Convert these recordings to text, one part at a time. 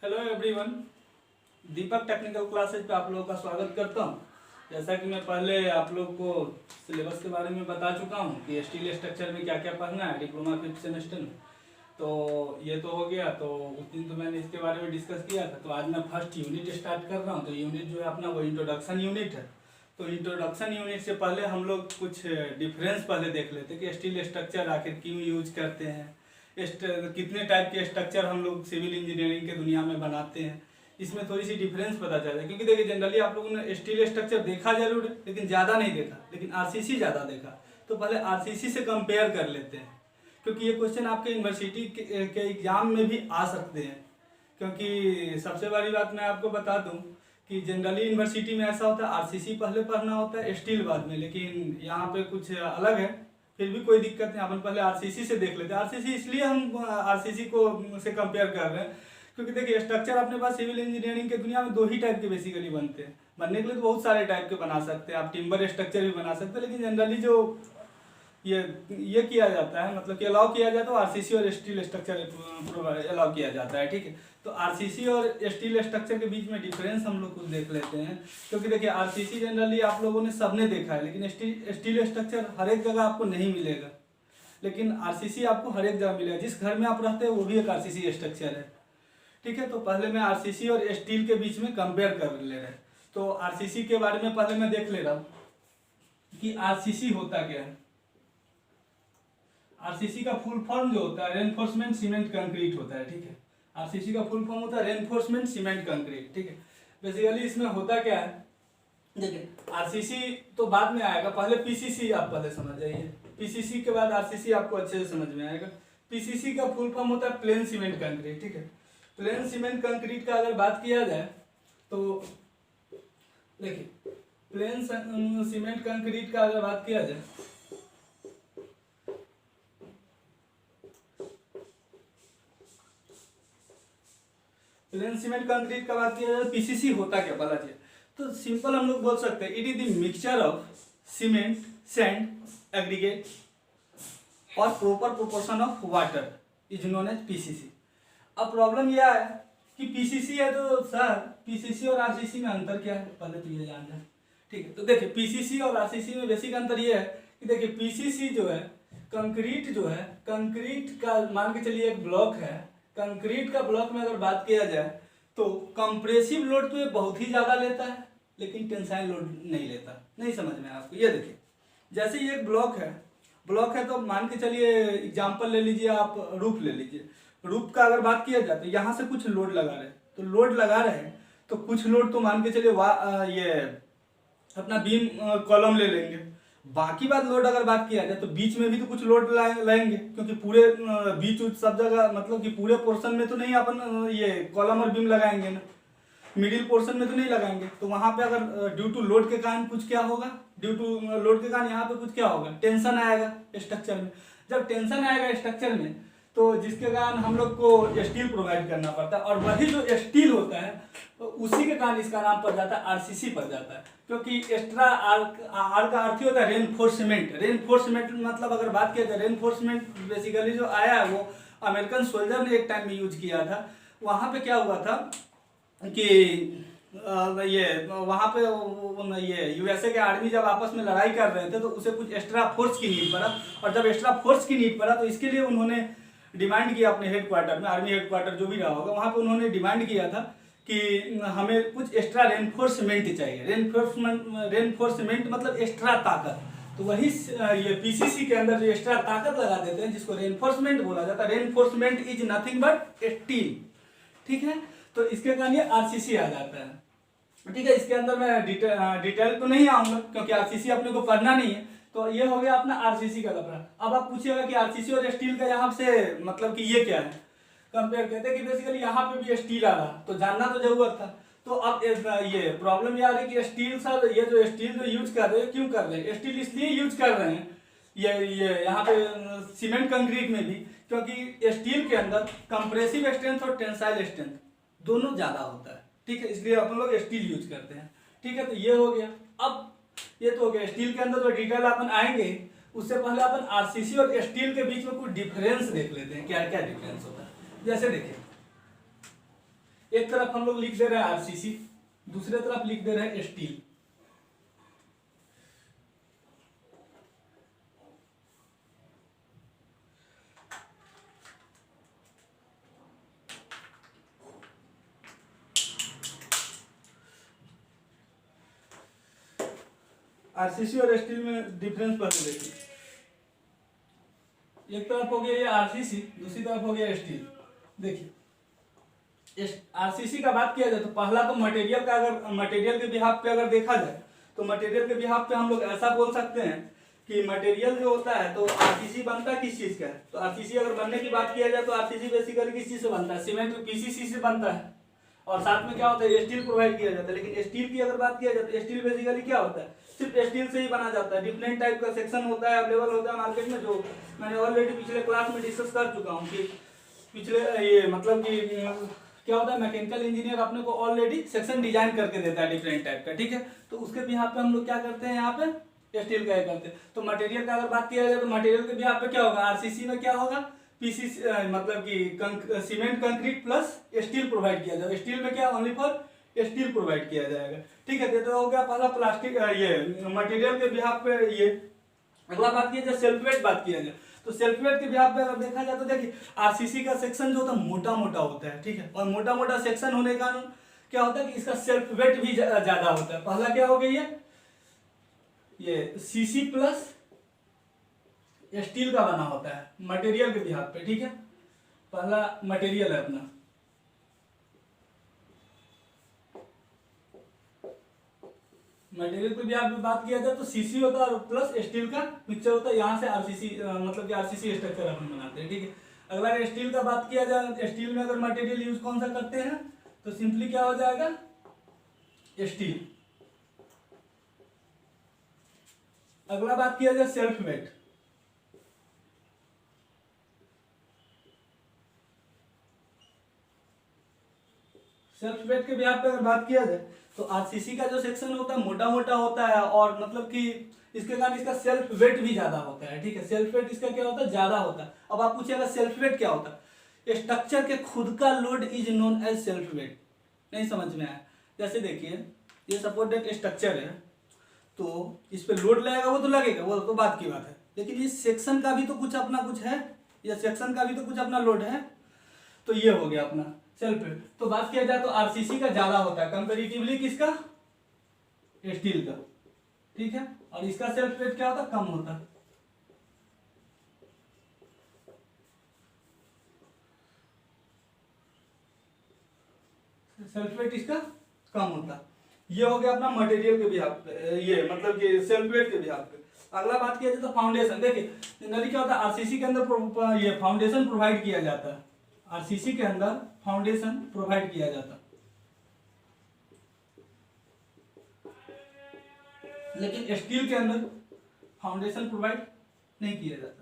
Hello everyone, दीपक technical classes पे आप लोगों का स्वागत करता हूं। जैसा कि मैं पहले आप लोग को सिलेबस के बारे में बता चुका हूं कि स्टील स्ट्रक्चर में क्या क्या पढ़ना है डिप्लोमा 5th सेमेस्टर में, तो ये तो हो गया। तो उस दिन तो मैंने इसके बारे में डिस्कस किया था। तो आज मैं फर्स्ट यूनिट स्टार्ट कर रहा हूँ। तो यूनिट जो है अपना वो इंट्रोडक्शन यूनिट है। तो इंट्रोडक्शन यूनिट से पहले हम लोग कुछ डिफरेंस पहले देख लेते हैं कि स्टील स्ट्रक्चर आखिर क्यों यूज करते हैं, कितने टाइप के स्ट्रक्चर हम लोग सिविल इंजीनियरिंग के दुनिया में बनाते हैं। इसमें थोड़ी सी डिफरेंस पता चले, क्योंकि देखिए जनरली आप लोगों ने स्टील स्ट्रक्चर देखा जरूर है लेकिन ज़्यादा नहीं देखा, लेकिन आरसीसी ज़्यादा देखा। तो पहले आरसीसी से कंपेयर कर लेते हैं, क्योंकि ये क्वेश्चन आपके यूनिवर्सिटी के एग्जाम में भी आ सकते हैं। क्योंकि सबसे बड़ी बात मैं आपको बता दूं कि जनरली यूनिवर्सिटी में ऐसा होता है आरसीसी पहले पढ़ना होता है, स्टील बाद में, लेकिन यहाँ पे कुछ अलग है। फिर भी कोई दिक्कत नहीं, अपन पहले आरसीसी से देख लेते हैं। आरसीसी इसलिए हम आरसीसी को से कंपेयर कर रहे हैं क्योंकि देखिए स्ट्रक्चर अपने पास सिविल इंजीनियरिंग के दुनिया में दो ही टाइप के बेसिकली बनते हैं। बनने के लिए तो बहुत सारे टाइप के बना सकते हैं, आप टिम्बर स्ट्रक्चर भी बना सकते हैं, लेकिन जनरली जो ये किया जाता है, मतलब कि अलाउ किया जाता है, आरसीसी और स्टील स्ट्रक्चर अलाउ किया जाता है। ठीक है, तो आरसीसी और स्टील स्ट्रक्चर के बीच में डिफरेंस हम लोग कुछ देख लेते हैं। क्योंकि देखिए आरसीसी जनरली आप लोगों ने सबने देखा है, लेकिन स्टील स्ट्रक्चर हर एक जगह आपको नहीं मिलेगा, लेकिन आरसीसी आपको हर एक जगह मिलेगा। जिस घर में आप रहते हैं वो भी एक आरसीसी स्ट्रक्चर है। ठीक है, तो पहले मैं आरसीसी और स्टील के बीच में कंपेयर कर ले रहे हैं। तो आरसीसी के बारे में पहले मैं देख ले रहा हूँ कि आरसीसी होता क्या है। आरसीसी का फुल फॉर्म जो होता है रेनफोर्समेंट सीमेंट कंक्रीट होता है। ठीक है, आरसीसी का फुल फॉर्म होता है रेनफोर्समेंट सीमेंट कंक्रीट। ठीक है, बेसिकली इसमें होता क्या है, देखिए आरसीसी तो बाद में आएगा, पहले पीसीसी आप पहले समझ जाइए। पीसीसी के बाद आरसीसी आपको अच्छे से समझ में आएगा। पीसीसी का फुल फॉर्म होता है प्लेन सीमेंट कंक्रीट। ठीक है, प्लेन सीमेंट कंक्रीट का अगर बात किया जाए तो देखिए प्लेन सीमेंट कंक्रीट का अगर बात किया जाए प्लेन सीमेंट कंक्रीट का बात किया जाए पीसीसी होता क्या भला जी, तो सिंपल हम लोग बोल सकते हैं it is the mixture of cement sand aggregate और proper proportion of water is known as PCC. अब प्रॉब्लम यह है कि पीसीसी है तो सर पीसीसी और आरसीसी में अंतर क्या है, पहले तो ये जान जाए। ठीक है, तो देखिए पीसीसी और आरसीसी में बेसिक अंतर ये है कि देखिए पीसीसी जो है कंक्रीट का मान के चलिए एक ब्लॉक है। कंक्रीट का ब्लॉक में अगर बात किया जाए तो कंप्रेसिव लोड तो ये बहुत ही ज्यादा लेता है, लेकिन टेंसाइल लोड नहीं लेता। नहीं समझ में आपको, ये देखिए जैसे ये एक ब्लॉक है तो मान के चलिए एग्जांपल ले लीजिए, आप रूफ ले लीजिए। रूफ का अगर बात किया जाए तो यहाँ से कुछ लोड लगा रहे, तो कुछ लोड तो मान के चलिए ये अपना बीम कॉलम ले लेंगे। बाकी बात लोड अगर बात किया जाए तो बीच में भी तो कुछ लोड लाएंगे, क्योंकि पूरे बीच सब जगह मतलब कि पूरे पोर्शन में तो नहीं अपन ये कॉलम और बीम लगाएंगे ना, मिडिल पोर्शन में तो नहीं लगाएंगे। तो वहां पे अगर ड्यू टू लोड के कारण कुछ क्या होगा, ड्यू टू लोड के कारण यहाँ पे कुछ क्या होगा, टेंशन आएगा स्ट्रक्चर में। जब टेंशन आएगा स्ट्रक्चर में तो जिसके कारण हम लोग को स्टील प्रोवाइड करना पड़ता है, और वही जो स्टील होता है तो उसी के कारण इसका नाम पड़ जाता है आरसीसी पड़ जाता है। क्योंकि एक्स्ट्रा आर का अर्थ ही होता है रेनफोर्समेंट मतलब अगर बात किया जाए रेनफोर्समेंट बेसिकली जो आया है वो अमेरिकन सोल्जर ने एक टाइम में यूज किया था। वहां पे क्या हुआ था कि ये वहां पे ये यूएसए के आर्मी जब आपस में लड़ाई कर रहे थे तो उसे कुछ एक्स्ट्रा फोर्स की नीड पड़ा, और जब एक्स्ट्रा फोर्स की नीड पड़ा तो इसके लिए उन्होंने डिमांड किया अपने हेडक्वार्टर में, आर्मी हेडक्वार्टर जो भी रहा होगा वहां पे उन्होंने डिमांड किया था कि हमें कुछ एक्स्ट्रा रेनफोर्समेंट चाहिए। रेनफोर्समेंट मतलब एक्स्ट्रा ताकत। तो वही ये पीसीसी के अंदर जो एक्स्ट्रा ताकत लगा देते हैं जिसको रेनफोर्समेंट बोला जाता है। Reinforcement is nothing but still. ठीक है, तो इसके कारण ये आरसीसी आ जाता है। ठीक है, इसके अंदर मैं डिटेल तो नहीं आऊंगा क्योंकि आरसीसी अपने को पढ़ना नहीं है। तो ये हो गया अपना आरसीसी का लफड़ा। अब आप पूछिएगा कि आरसीसी और स्टील का यहाँ से मतलब कि ये क्या है, कंपेयर कहते हैं कि बेसिकली यहाँ पे भी स्टील आ रहा, तो जानना तो जरूरत था। तो अब ये प्रॉब्लम ये आ रही है कि स्टील सर ये जो स्टील जो यूज कर रहे हैं क्यों कर रहे हैं, स्टील इसलिए यूज कर रहे हैं ये यहाँ पे सीमेंट कंक्रीट में भी, क्योंकि स्टील के अंदर कंप्रेसिव स्ट्रेंथ और टेंसाइल स्ट्रेंथ दोनों ज्यादा होता है। ठीक है, इसलिए अपन लोग स्टील यूज करते हैं। ठीक है, तो ये हो गया। अब ये तो हो गया स्टील के अंदर जो डिटेल अपन आएंगे, उससे पहले अपन आरसीसी और स्टील के बीच में कुछ डिफरेंस देख लेते हैं, क्या क्या डिफरेंस होता है। जैसे देखिए एक तरफ हम लोग लिख दे रहे हैं आरसीसी, दूसरे तरफ लिख दे रहे हैं स्टील। आरसीसी और स्टील में डिफरेंस पहले देखिए। एक तरफ हो गया ये आरसीसी, दूसरी तरफ हो गया स्टील। देखिए आरसीसी का बात किया जाए तो पहला तो मटेरियल का, अगर मटेरियल के बिहाफ पे अगर देखा जाए तो मटेरियल के बिहाफ पे हम लोग ऐसा बोल सकते हैं कि मटेरियल जो होता है तो आरसीसी बनता है किस चीज का है, तो आरसीसी अगर बनने की बात किया जाए तो आरसीसी बेसिकली किस चीज से बनता है, सीमेंट पीसीसी से बनता है, और साथ में क्या होता है स्टील प्रोवाइड किया जाता है। लेकिन स्टील की अगर बात किया जाए तो स्टील बेसिकली क्या होता है, सिर्फ स्टील से ही बना जाता है। डिफरेंट टाइप का सेक्शन होता है, अवेलेबल होता है मार्केट में, जो मैंने ऑलरेडी पिछले क्लास में डिस्कस कर चुका हूँ कि पिछले ये मतलब कि क्या होता है, मैकेनिकल इंजीनियर अपने को ऑलरेडी सेक्शन डिजाइन करके देता है डिफरेंट टाइप का, ठीक है। तो उसके बिहार पे हम लोग क्या करते हैं, यहाँ पे स्टील का करते हैं। तो मटेरियल का अगर बात किया जाए तो मटेरियल के बिहार पे क्या होगा, आरसीसी में क्या होगा, पीसीसी मतलब कि cement concrete plus steel provide किया जाएगा। स्टील में क्या ओनली फॉर स्टील प्रोवाइड किया जाएगा, ठीक है। तो हो गया पहला प्लास्टिक ये मटेरियल के बिहाफ पे ये। अगला बात किया जाए सेल्फ वेट बात किया जाए तो सेल्फ वेट के बिहाफ पे अगर देखा जाए तो देखिए आरसीसी का सेक्शन जो होता है मोटा मोटा होता है, ठीक है। और मोटा मोटा सेक्शन होने का क्या होता है कि इसका सेल्फ वेट भी ज्यादा होता है। पहला क्या हो गया ये सीसी प्लस स्टील का बना होता है मटेरियल के बिहाफ पे, ठीक है। पहला मटेरियल है अपना, मटेरियल पे भी आप बात किया जाए तो सीसी होता है और प्लस स्टील का मिक्सचर होता है, यहाँ से आरसीसी मतलब कि आरसीसी स्ट्रक्चर अपन बनाते हैं, ठीक है। अगर स्टील का बात किया जाए, स्टील में अगर मटेरियल यूज कौन सा करते हैं तो सिंपली क्या हो जाएगा स्टील। अगला बात किया जाए सेल्फ वेट, सेल्फ वेट के भी आप अगर बात किया जाए तो आरसीसी का जो सेक्शन होता है मोटा मोटा होता है और मतलब कि इसके कारण इसका सेल्फ वेट भी ज्यादा होता है, ठीक है। सेल्फ वेट इसका क्या होता है ज्यादा होता है। अब आप पूछिएगा सेल्फ वेट क्या होता है, स्ट्रक्चर के खुद का load is known as self weight. नहीं समझ में आया, जैसे देखिए ये सपोज दैट स्ट्रक्चर है तो इस पे लोड लगेगा, वो तो लगेगा, वो तो बात की बात है, लेकिन इस सेक्शन का भी तो कुछ अपना कुछ है, या सेक्शन का भी तो कुछ अपना लोड है। तो ये हो गया अपना सेल्फ वेट। तो बात किया जाए तो आरसीसी का ज्यादा होता है कंपैरेटिवली किसका, स्टील का, ठीक है। और इसका सेल्फ वेट क्या होता है कम होता है। सेल्फ वेट इसका कम होता है। ये हो गया अपना मटेरियल के बिहाफ पे, ये मतलब कि सेल्फ वेट के बिहाफ पे। अगला बात किया जाए तो फाउंडेशन, देखिए जनरली क्या होता है आरसीसी के अंदर ये फाउंडेशन प्रोवाइड किया जाता है, आरसीसी के अंदर फाउंडेशन प्रोवाइड किया जाता है, लेकिन स्टील के अंदर फाउंडेशन प्रोवाइड नहीं किया जाता।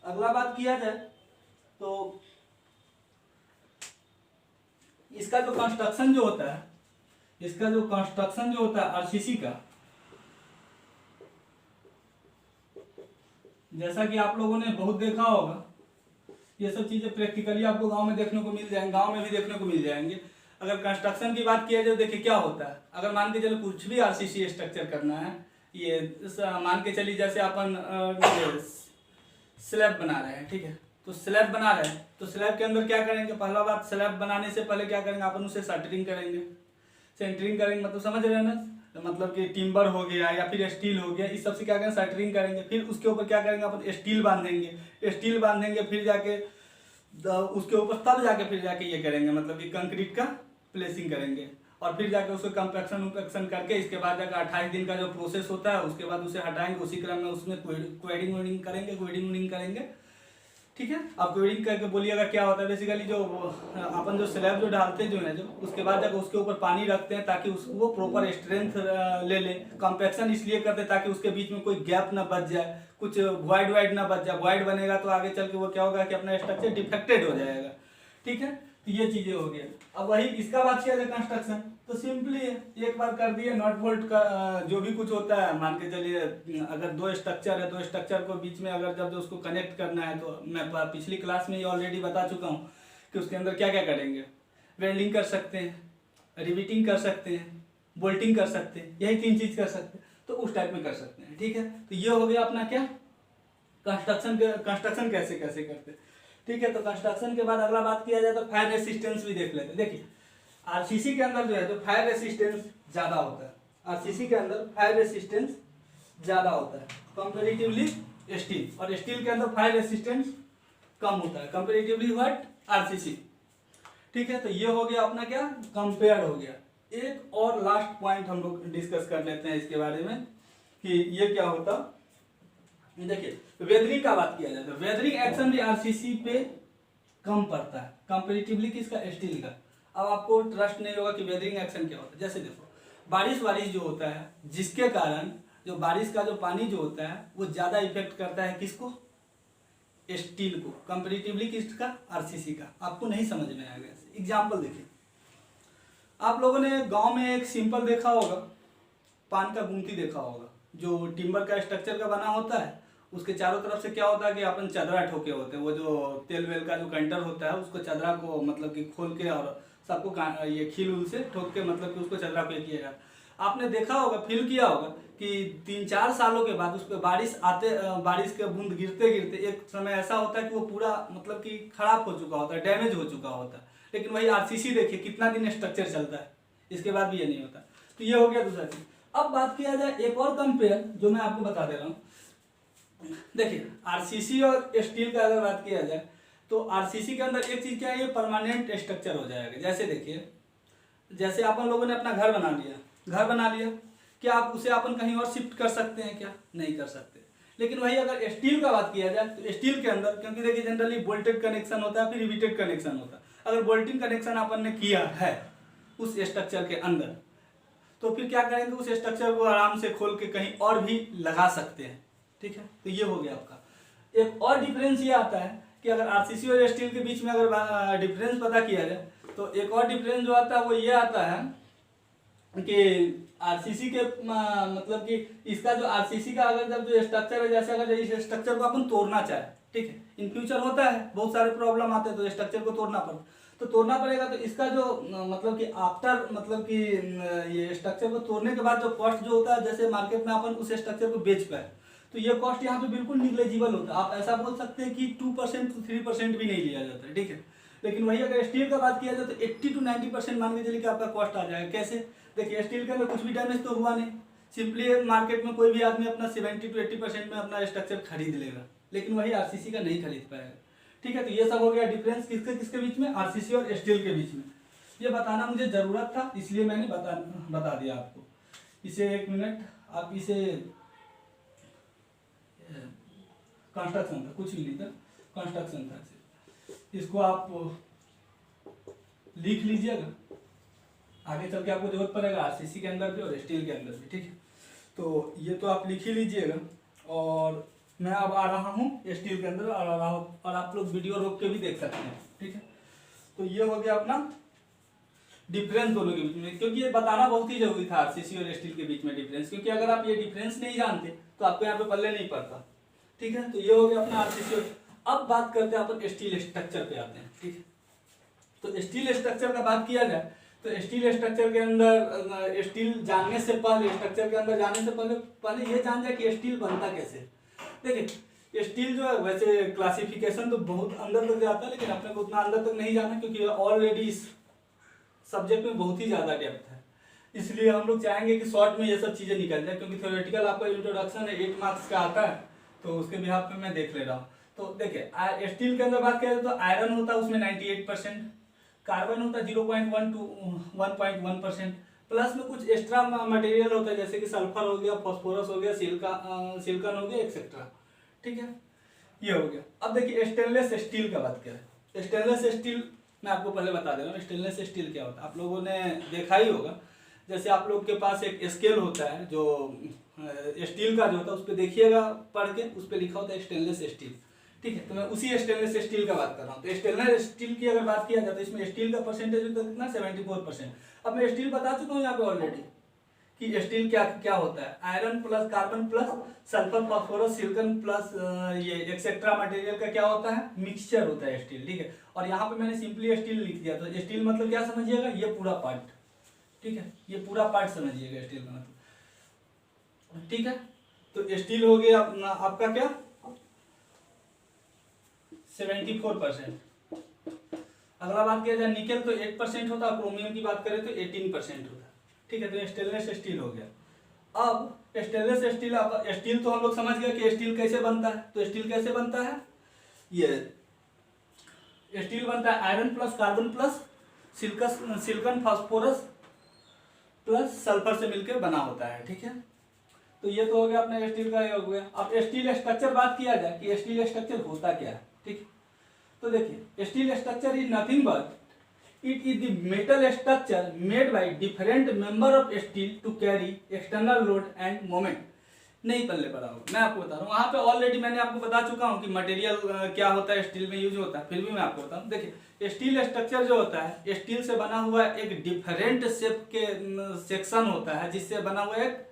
अगला बात किया जाए तो इसका जो कंस्ट्रक्शन जो होता है, इसका जो कंस्ट्रक्शन जो होता है आरसीसी का, जैसा कि आप लोगों ने बहुत देखा होगा, ये सब चीजें प्रैक्टिकली आपको गांव में देखने को मिल जाएंगे, गांव में भी देखने को मिल जाएंगे। अगर कंस्ट्रक्शन की बात किया जाए देखिए क्या होता है, अगर मान के चलो कुछ भी आरसीसी स्ट्रक्चर करना है, ये मान के चलिए जैसे अपन स्लैब बना रहे हैं, ठीक है। तो स्लैब बना रहे हैं तो स्लैब के अंदर क्या करेंगे, पहला बात स्लैब बनाने से पहले क्या करेंगे अपन उसे सेंटरिंग करेंगे। सेंटरिंग करेंगे मतलब समझ रहे हैं ना, मतलब कि टिम्बर हो गया या फिर स्टील हो गया, इस सब से क्या करेंगे सेंटरिंग करेंगे। फिर उसके ऊपर क्या करेंगे अपन स्टील बांधेंगे, स्टील बांधेंगे फिर जाके उसके ऊपर तब जाके फिर जाके ये करेंगे मतलब कि कंक्रीट का प्लेसिंग करेंगे, और फिर जाके उसको कंपैक्शन उम्पैक्शन करके इसके बाद जाकर 28 दिन का जो प्रोसेस होता है उसके बाद उसे हटाएंगे। उसी क्रम में उसमें क्वेडिंग वेडिंग करेंगे, क्वेडिंग वेडिंग करेंगे, ठीक है। आप क्वेडिंग करके बोलिएगा क्या होता है, बेसिकली जो अपन जो स्लैब जो डालते हैं जो है जो उसके बाद जाकर उसके ऊपर पानी रखते हैं ताकि वो प्रॉपर स्ट्रेंथ ले ले। कंपैक्शन इसलिए करते हैं ताकि उसके बीच में कोई गैप ना बच जाए, कुछ वॉइड वाइड ना बच जाए। वॉइड बनेगा तो आगे चल के वो क्या होगा कि अपना स्ट्रक्चर डिफेक्टेड हो जाएगा, ठीक है। तो ये चीजें हो गई। अब वही इसका बात किया जाए कंस्ट्रक्शन, तो सिंपली एक बार कर दिए नॉट बोल्ट का जो भी कुछ होता है, मान के चलिए अगर दो स्ट्रक्चर है, दो स्ट्रक्चर को बीच में अगर जब उसको कनेक्ट करना है, तो मैं पिछली क्लास में ये ऑलरेडी बता चुका हूँ कि उसके अंदर क्या क्या करेंगे। वेल्डिंग कर सकते हैं, रिवीटिंग कर सकते हैं, बोल्टिंग कर सकते हैं, यही 3 चीज कर सकते हैं। तो उस टाइप में कर सकते हैं, ठीक है। तो ये हो गया अपना क्या कंस्ट्रक्शन कैसे कैसे करते हैं, ठीक है। तो कंस्ट्रक्शन के बाद अगला बात किया जाए तो फायर रेसिस्टेंस भी देख लेते हैं। देखिए आरसीसी के अंदर जो है तो फायर रेसिस्टेंस ज्यादा होता है, आरसीसी के अंदर फायर रेसिस्टेंस ज्यादा होता है कंपैरेटिवली स्टील, और स्टील के अंदर फायर रेसिस्टेंस कम होता है कंपैरेटिवली व्हाट आरसीसी, ठीक है। तो ये हो गया अपना क्या कंपेयर हो गया। एक और लास्ट पॉइंट हम लोग डिस्कस कर लेते हैं इसके बारे में कि ये क्या होता। देखिए वेदरिंग का बात किया जाए तो वेदरिंग एक्शन भी आरसीसी पे कम पड़ता है कंपैरेटिवली किसका स्टील का। अब आपको ट्रस्ट नहीं होगा कि वेदरिंग एक्शन क्या होता है। जैसे देखो बारिश जो होता है, जिसके कारण जो बारिश का जो पानी जो होता है वो ज्यादा इफेक्ट करता है किसको, स्टील को, कंपैरेटिवली किसका आरसीसी का। आपको नहीं समझ में आएगा। एग्जाम्पल देखिए, आप लोगों ने गांव में एक सिंपल देखा होगा, पान का गुमती देखा होगा, जो टिम्बर का स्ट्रक्चर का बना होता है। उसके चारों तरफ से क्या होता है कि अपन चदरा ठोके होते हैं, वो जो तेल वेल का जो कंटर होता है उसको चदरा को मतलब कि खोल के और सबको ये खील उल से ठोक के मतलब कि उसको चदरा पे किया जाता। आपने देखा होगा, फील किया होगा कि 3-4 सालों के बाद उस पर बारिश के बूंद गिरते गिरते एक समय ऐसा होता है कि वो पूरा मतलब कि खराब हो चुका होता है, डैमेज हो चुका होता है। लेकिन वही आरसीसी देखिए कितना दिन स्ट्रक्चर चलता है, इसके बाद भी ये नहीं होता। तो ये हो गया दूसरा चीज। अब बात किया जाए एक और कंपेयर जो मैं आपको बता दे रहा हूँ। देखिए आरसीसी और स्टील का अगर बात किया जाए तो आरसीसी के अंदर एक चीज क्या है, ये परमानेंट स्ट्रक्चर हो जाएगा। जैसे देखिए, जैसे अपन लोगों ने अपना घर बना लिया, क्या आप उसे अपन कहीं और शिफ्ट कर सकते हैं क्या, नहीं कर सकते। लेकिन वही अगर स्टील का बात किया जाए तो स्टील के अंदर, क्योंकि देखिए जनरली बोल्टेड कनेक्शन होता है, फिर रिवेटेड कनेक्शन होता है। अगर बोल्टिंग कनेक्शन अपन ने किया है उस स्ट्रक्चर के अंदर, तो फिर क्या करेंगे, उस स्ट्रक्चर को आराम से खोल के कहीं और भी लगा सकते हैं, ठीक है। तो ये हो गया आपका। एक और डिफरेंस ये आता है कि अगर आरसीसी और स्टील के बीच में अगर डिफरेंस पता किया जाए तो एक और डिफरेंस जो आता है वो ये आता है कि आरसीसी के मतलब कि इसका जो आरसीसी का अगर जब जो स्ट्रक्चर है, जैसे अगर इस स्ट्रक्चर को अपन तोड़ना चाहे, ठीक है, इन फ्यूचर होता है बहुत सारे प्रॉब्लम आते हैं तो स्ट्रक्चर को तोड़ना पड़ेगा। तो इसका जो मतलब कि आफ्टर मतलब कि ये स्ट्रक्चर को तोड़ने के बाद जो कॉस्ट जो होता है, जैसे मार्केट में अपन उस स्ट्रक्चर को बेच पाए, तो ये कॉस्ट यहाँ पे बिल्कुल निग्लेजिबल होता है। आप ऐसा बोल सकते हैं कि 2% to 3% भी नहीं लिया जाता है, ठीक है। लेकिन वही अगर स्टील का बात किया जाए तो 80 to 90% मान के चलिए कि आपका कॉस्ट आ जाएगा। कैसे, देखिए स्टील के अंदर कुछ भी डैमेज तो हुआ नहीं, सिंपली मार्केट में कोई भी आदमी अपना 70 to 80% में अपना स्ट्रक्चर खरीद लेगा, लेकिन वही आरसीसी का नहीं खरीद पाएगा, ठीक है। तो ये सब हो गया डिफरेंस किसके बीच में, आरसीसी और स्टील के बीच में। ये बताना मुझे जरूरत था, इसलिए मैंने बता दिया आपको। इसे 1 मिनट आप इसे कंस्ट्रक्शन था, कुछ भी नहीं था, कंस्ट्रक्शन था, इसको आप लिख लीजिएगा, आगे चल के आपको जरूरत पड़ेगा आरसीसी के अंदर भी और स्टील के अंदर भी, ठीक है। तो ये तो आप लिख ही लीजिएगा। और मैं अब आ रहा हूँ स्टील के अंदर और आप लोग वीडियो रोक के भी देख सकते हैं, ठीक है। तो ये हो गया अपना डिफरेंस दोनों के बीच में, क्योंकि ये बताना बहुत ही जरूरी था आरसीसी और स्टील के बीच में डिफरेंस, क्योंकि अगर आप ये डिफरेंस नहीं जानते तो आपको यहाँ पे पल्ले नहीं पड़ता, ठीक है। तो ये हो गया अपना आरसीसी। अब बात करते हैं अपन स्टील स्ट्रक्चर पे आते हैं, ठीक है। तो स्टील स्ट्रक्चर का बात किया जाए तो स्टील स्ट्रक्चर के अंदर स्टील जानने से पहले, स्ट्रक्चर के अंदर जाने से पहले ये जान जाए कि स्टील बनता कैसे। देखिए स्टील जो है वैसे क्लासिफिकेशन तो बहुत अंदर तक जाता है, लेकिन अपने को उतना अंदर तक नहीं जाना, क्योंकि ऑलरेडी इस सब्जेक्ट में बहुत ही ज्यादा डेप्थ है। इसलिए हम लोग चाहेंगे कि शॉर्ट में ये सब चीजें निकल जाए, क्योंकि थ्योरेटिकल आपका इंट्रोडक्शन है 8 मार्क्स का आता है, तो उसके बिहाफ पे मैं देख ले रहा हूँ। तो देखिए स्टील के अंदर बात करें तो आयरन होता है उसमें 98%, कार्बन होता है 0.1 to 1.1%, प्लस में कुछ एक्स्ट्रा मटेरियल होता है जैसे कि सल्फर हो गया, फास्फोरस हो गया, सिलिकॉन हो गया, एक्सेट्रा, ठीक है। ये हो गया। अब देखिए स्टेनलेस स्टील का बात करें। स्टेनलेस स्टील मैं आपको पहले बता दे रहा हूँ स्टेनलेस स्टील क्या होता है। आप लोगों ने देखा ही होगा, जैसे आप लोग के पास एक स्केल होता है जो स्टील का जो होता है, उस पर देखिएगा पढ़ के, उस पर लिखा होता है स्टेनलेस स्टील, ठीक है। तो मैं उसी स्टेनलेस स्टील का बात कर रहा हूँ। तो स्टेनलेस स्टील की अगर बात किया जाए तो इसमें स्टील का परसेंटेज होता है कितना, 74%। अब मैं स्टील बता चुका हूँ यहाँ पे ऑलरेडी कि स्टील क्या क्या होता है, iron plus carbon plus sulphur phosphorus silicon plus ये एक्सेट्रा मटेरियल का क्या होता है, मिक्सचर होता है स्टील, ठीक है। और यहाँ पे मैंने सिंपली स्टील लिख दिया, तो स्टील मतलब क्या समझिएगा, ये पूरा पार्ट, ठीक है, ये पूरा पार्ट समझिएगा स्टील का मतलब, ठीक है। तो स्टील हो गया आपका क्या 74%। अगला बात किया जाए निकेल तो 8% होता है, क्रोमियम की बात करें तो 18% होता है, ठीक है। तो स्टेनलेस स्टील हो गया। अब स्टेनलेस स्टील, अब स्टील तो हम लोग समझ गए कि स्टील कैसे बनता है। तो स्टील कैसे बनता है, ये स्टील बनता है iron plus carbon plus silicon phosphorus plus sulphur से मिलकर बना होता है, ठीक है। तो ये तो हो गया अपना स्टील का, ये हो गया। अब स्टील स्ट्रक्चर बात किया जाए कि स्टील स्ट्रक्चर होता क्या है, ठीक। तो देखिए steel structure is nothing but it is the metal structure made by different member of steel to carry external load and moment। नहीं पल्ले पड़ा होगा, मैं आपको बता रहा हूँ, वहाँ पे ऑलरेडी मैंने आपको बता चुका हूँ कि मटेरियल क्या होता है स्टील में यूज होता है, फिर भी मैं आपको बताऊँ। देखिए स्टील स्ट्रक्चर जो होता है स्टील से बना हुआ एक डिफरेंट शेप के सेक्शन होता है, जिससे बना हुआ एक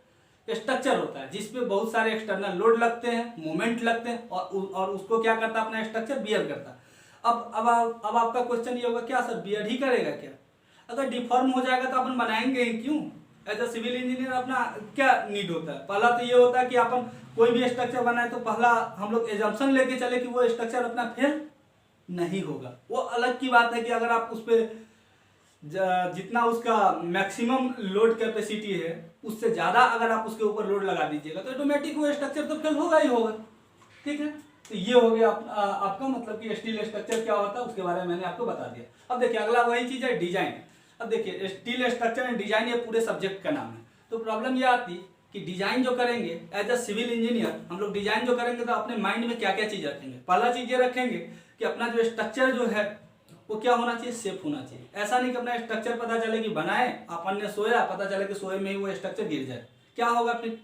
स्ट्रक्चर होता है, जिसपे बहुत सारे एक्सटर्नल लोड लगते हैं, मोमेंट लगते हैं, और उसको क्या करता है, अपना स्ट्रक्चर बियर करता है। अब आपका क्वेश्चन ये होगा क्या सर बियर ही करेगा क्या, अगर डिफॉर्म हो जाएगा तो अपन बनाएंगे ही क्यों। एज अ सिविल इंजीनियर अपना क्या नीड होता है, पहला तो ये होता है कि अपन कोई भी स्ट्रक्चर बनाए तो पहला हम लोग एजम्पशन लेके चले कि वो स्ट्रक्चर अपना फेल नहीं होगा। वो अलग की बात है कि अगर आप उस पर जितना उसका मैक्सिमम लोड कैपेसिटी है उससे ज़्यादा अगर आप उसके ऊपर लोड लगा दीजिएगा तो ऑटोमेटिक वो स्ट्रक्चर तो फेल होगा ही होगा, ठीक है। तो ये हो गया आपका मतलब कि स्टील स्ट्रक्चर क्या होता है उसके बारे में मैंने आपको बता दिया। अब देखिए अगला वही चीज़ है डिजाइन। अब देखिए स्टील स्ट्रक्चर एंड डिजाइन ये पूरे सब्जेक्ट का नाम है। तो प्रॉब्लम ये आती कि डिजाइन जो करेंगे एज अ सिविल इंजीनियर हम लोग डिजाइन जो करेंगे तो अपने माइंड में क्या क्या चीज़ रखेंगे। पहला चीज़ ये रखेंगे कि अपना जो स्ट्रक्चर जो है वो क्या होना चाहिए, सेफ होना चाहिए। ऐसा नहीं कि अपना स्ट्रक्चर पता चले कि बनाए अपन ने सोया, पता चले कि सोए में ही वो स्ट्रक्चर गिर जाए, क्या होगा फिर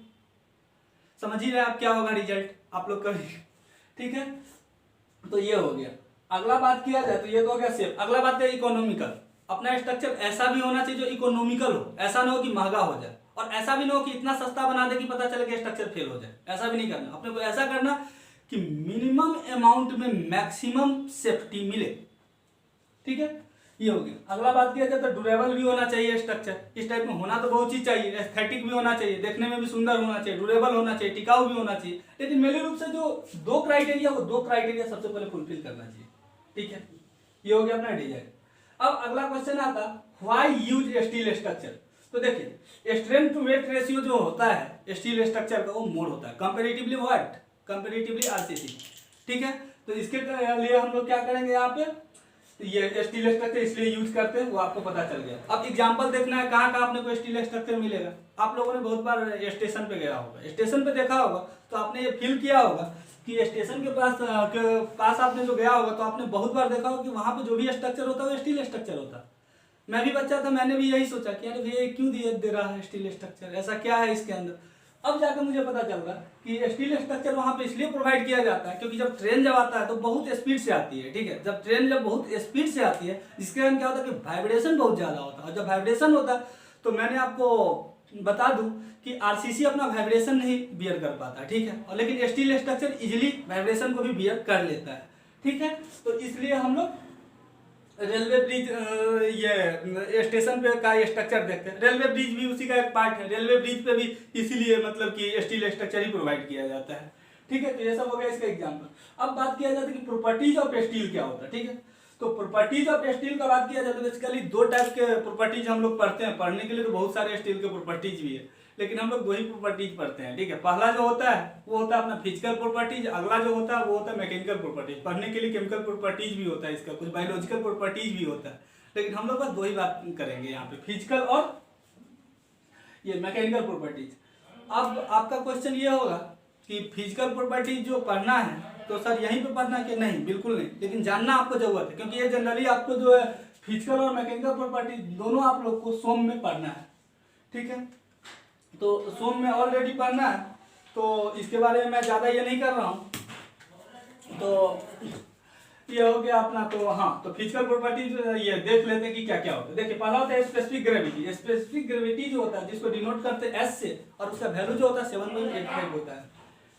समझ ही रहे आप क्या होगा रिजल्ट आप लोग का, ठीक है। तो ये हो गया। अगला बात किया जाए तो ये तो हो गया सेफ। अगला बात है इकोनॉमिकल। अपना स्ट्रक्चर ऐसा भी होना चाहिए जो इकोनॉमिकल हो, ऐसा ना हो कि महंगा हो जाए, और ऐसा भी ना हो कि इतना सस्ता बना दे कि पता चले कि स्ट्रक्चर फेल हो जाए। ऐसा भी नहीं करना, अपने को ऐसा करना कि मिनिमम अमाउंट में मैक्सिमम सेफ्टी मिले, ठीक है। ये हो गया। अगला बात किया जाए तो ड्यूरेबल भी होना चाहिए स्ट्रक्चर। इस टाइप में होना तो बहुत चीज चाहिए, एस्थेटिक भी होना चाहिए, देखने में भी सुंदर होना चाहिए, ड्यूरेबल होना चाहिए, टिकाऊ भी होना चाहिए। लेकिन मेरे रूप से जो दो क्राइटेरिया सबसे पहले फुलफिल करना चाहिए, ठीक है। ये हो गया अपना डिजाइन। अब अगला क्वेश्चन आता व्हाई यूज स्टील स्ट्रक्चर। तो देखिए स्ट्रेंथ टू वेट रेशियो जो होता है स्टील स्ट्रक्चर का वो मोर होता है कंपेरेटिवली व्हाट, कंपेरेटिवली आरसीसी, ठीक है। तो इसके लिए हम लोग क्या करेंगे यहाँ पे, ये स्टील स्ट्रक्चर इसलिए यूज करते हैं वो आपको पता चल गया। अब एग्जांपल देखना है कहाँ कहाँ अपने को स्टील स्ट्रक्चर मिलेगा। आप लोगों ने बहुत बार स्टेशन पे गया होगा, स्टेशन पे देखा होगा तो आपने ये फील किया होगा कि स्टेशन के पास आपने जो गया होगा तो आपने बहुत बार देखा होगा कि वहाँ पे जो भी स्ट्रक्चर होता है वो स्टील स्ट्रक्चर होता है। मैं भी बच्चा था, मैंने भी यही सोचा कि अरे भैया क्यों दे रहा है स्टील स्ट्रक्चर, ऐसा क्या है इसके अंदर। अब जाकर मुझे पता चल रहा कि स्टील स्ट्रक्चर वहाँ पे इसलिए प्रोवाइड किया जाता है क्योंकि जब ट्रेन जब आता है तो बहुत स्पीड से आती है, ठीक है। जब ट्रेन जब बहुत स्पीड से आती है जिसके कारण क्या होता है कि वाइब्रेशन बहुत ज़्यादा होता है, और जब वाइब्रेशन होता है तो मैंने आपको बता दूं कि आरसीसी अपना वाइब्रेशन नहीं बियर कर पाता, ठीक है। और लेकिन स्टील स्ट्रक्चर इजिली वाइब्रेशन को भी बियर कर लेता है, ठीक है। तो इसलिए हम लोग रेलवे ब्रिज ये स्टेशन पे का स्ट्रक्चर देखते हैं, रेलवे ब्रिज भी उसी का एक पार्ट है। रेलवे ब्रिज पे भी इसीलिए मतलब कि स्टील स्ट्रक्चर ही प्रोवाइड किया जाता है, ठीक है। तो ये सब हो गया इसका एग्जांपल। अब बात किया जाता है कि प्रॉपर्टीज ऑफ स्टील क्या होता है, ठीक है। तो प्रॉपर्टीज ऑफ स्टील का बात किया जाए तो बेसिकली दो टाइप के प्रॉपर्टीज हम लोग पढ़ते हैं। पढ़ने के लिए तो बहुत सारे स्टील के प्रॉपर्टीज भी है, लेकिन हम लोग दो ही प्रॉपर्टीज पढ़ते हैं, ठीक है। पहला जो होता है वो होता है अपना फिजिकल प्रॉपर्टीज, अगला जो होता है वो होता है मैकेनिकल प्रॉपर्टीज। पढ़ने के लिए केमिकल प्रॉपर्टीज भी होता है, इसका कुछ बायोलॉजिकल प्रॉपर्टीज भी होता है, लेकिन हम लोग बस दो ही बात करेंगे यहाँ पे, फिजिकल और ये मैकेनिकल प्रॉपर्टीज। अब आपका क्वेश्चन ये होगा कि फिजिकल प्रॉपर्टीज जो पढ़ना है तो सर यहीं पे पढ़ना है कि नहीं, बिल्कुल नहीं, लेकिन जानना आपको जरूरत है क्योंकि ये जनरली आपको जो है फिजिकल और मैकेनिकल प्रॉपर्टीज दोनों आप लोग को सोम में पढ़ना है, ठीक है। तो सोम में ऑलरेडी पढ़ना है तो इसके बारे में मैं ज़्यादा ये नहीं कर रहा हूँ। तो ये हो गया अपना। तो हाँ, तो फिजिकल प्रॉपर्टीज ये देख लेते हैं कि क्या क्या होता है। देखिए पहला होता है स्पेसिफिक ग्रेविटी। स्पेसिफिक ग्रेविटी जो होता है जिसको डिनोट करते हैं एस से, और उसका वैल्यू जो होता है 7.85 होता है।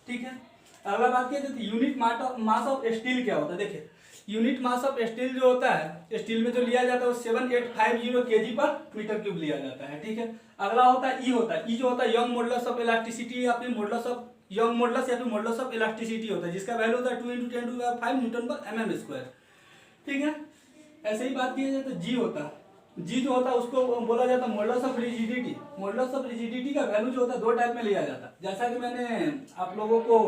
ठीक है, अगला बात किया जाए यूनिट मास ऑफ स्टील क्या होता है। देखिए यूनिट मास ऑफ स्टील जो होता है, स्टील में जो लिया जाता है वो 7850 kg पर मीटर क्यूब लिया जाता है। ठीक है, अगला होता है ई होता है। ई जो होता है यंग मॉडुलस ऑफ इलास्टिसिटी या फिर मॉडुलस ऑफ यंग मॉडुलस या फिर मॉडुलस ऑफ इलास्टिसिटी होता है, जिसका वैल्यू होता है 2 × 10⁵ न्यूटन पर mm²। ठीक है, ऐसे ही बात की जाए तो जी होता है। जी जो होता है उसको बोला जाता है modulus of rigidity. Modulus of rigidity का वैल्यू जो होता है दो टाइप में लिया जाता है। जैसा कि मैंने आप लोगों को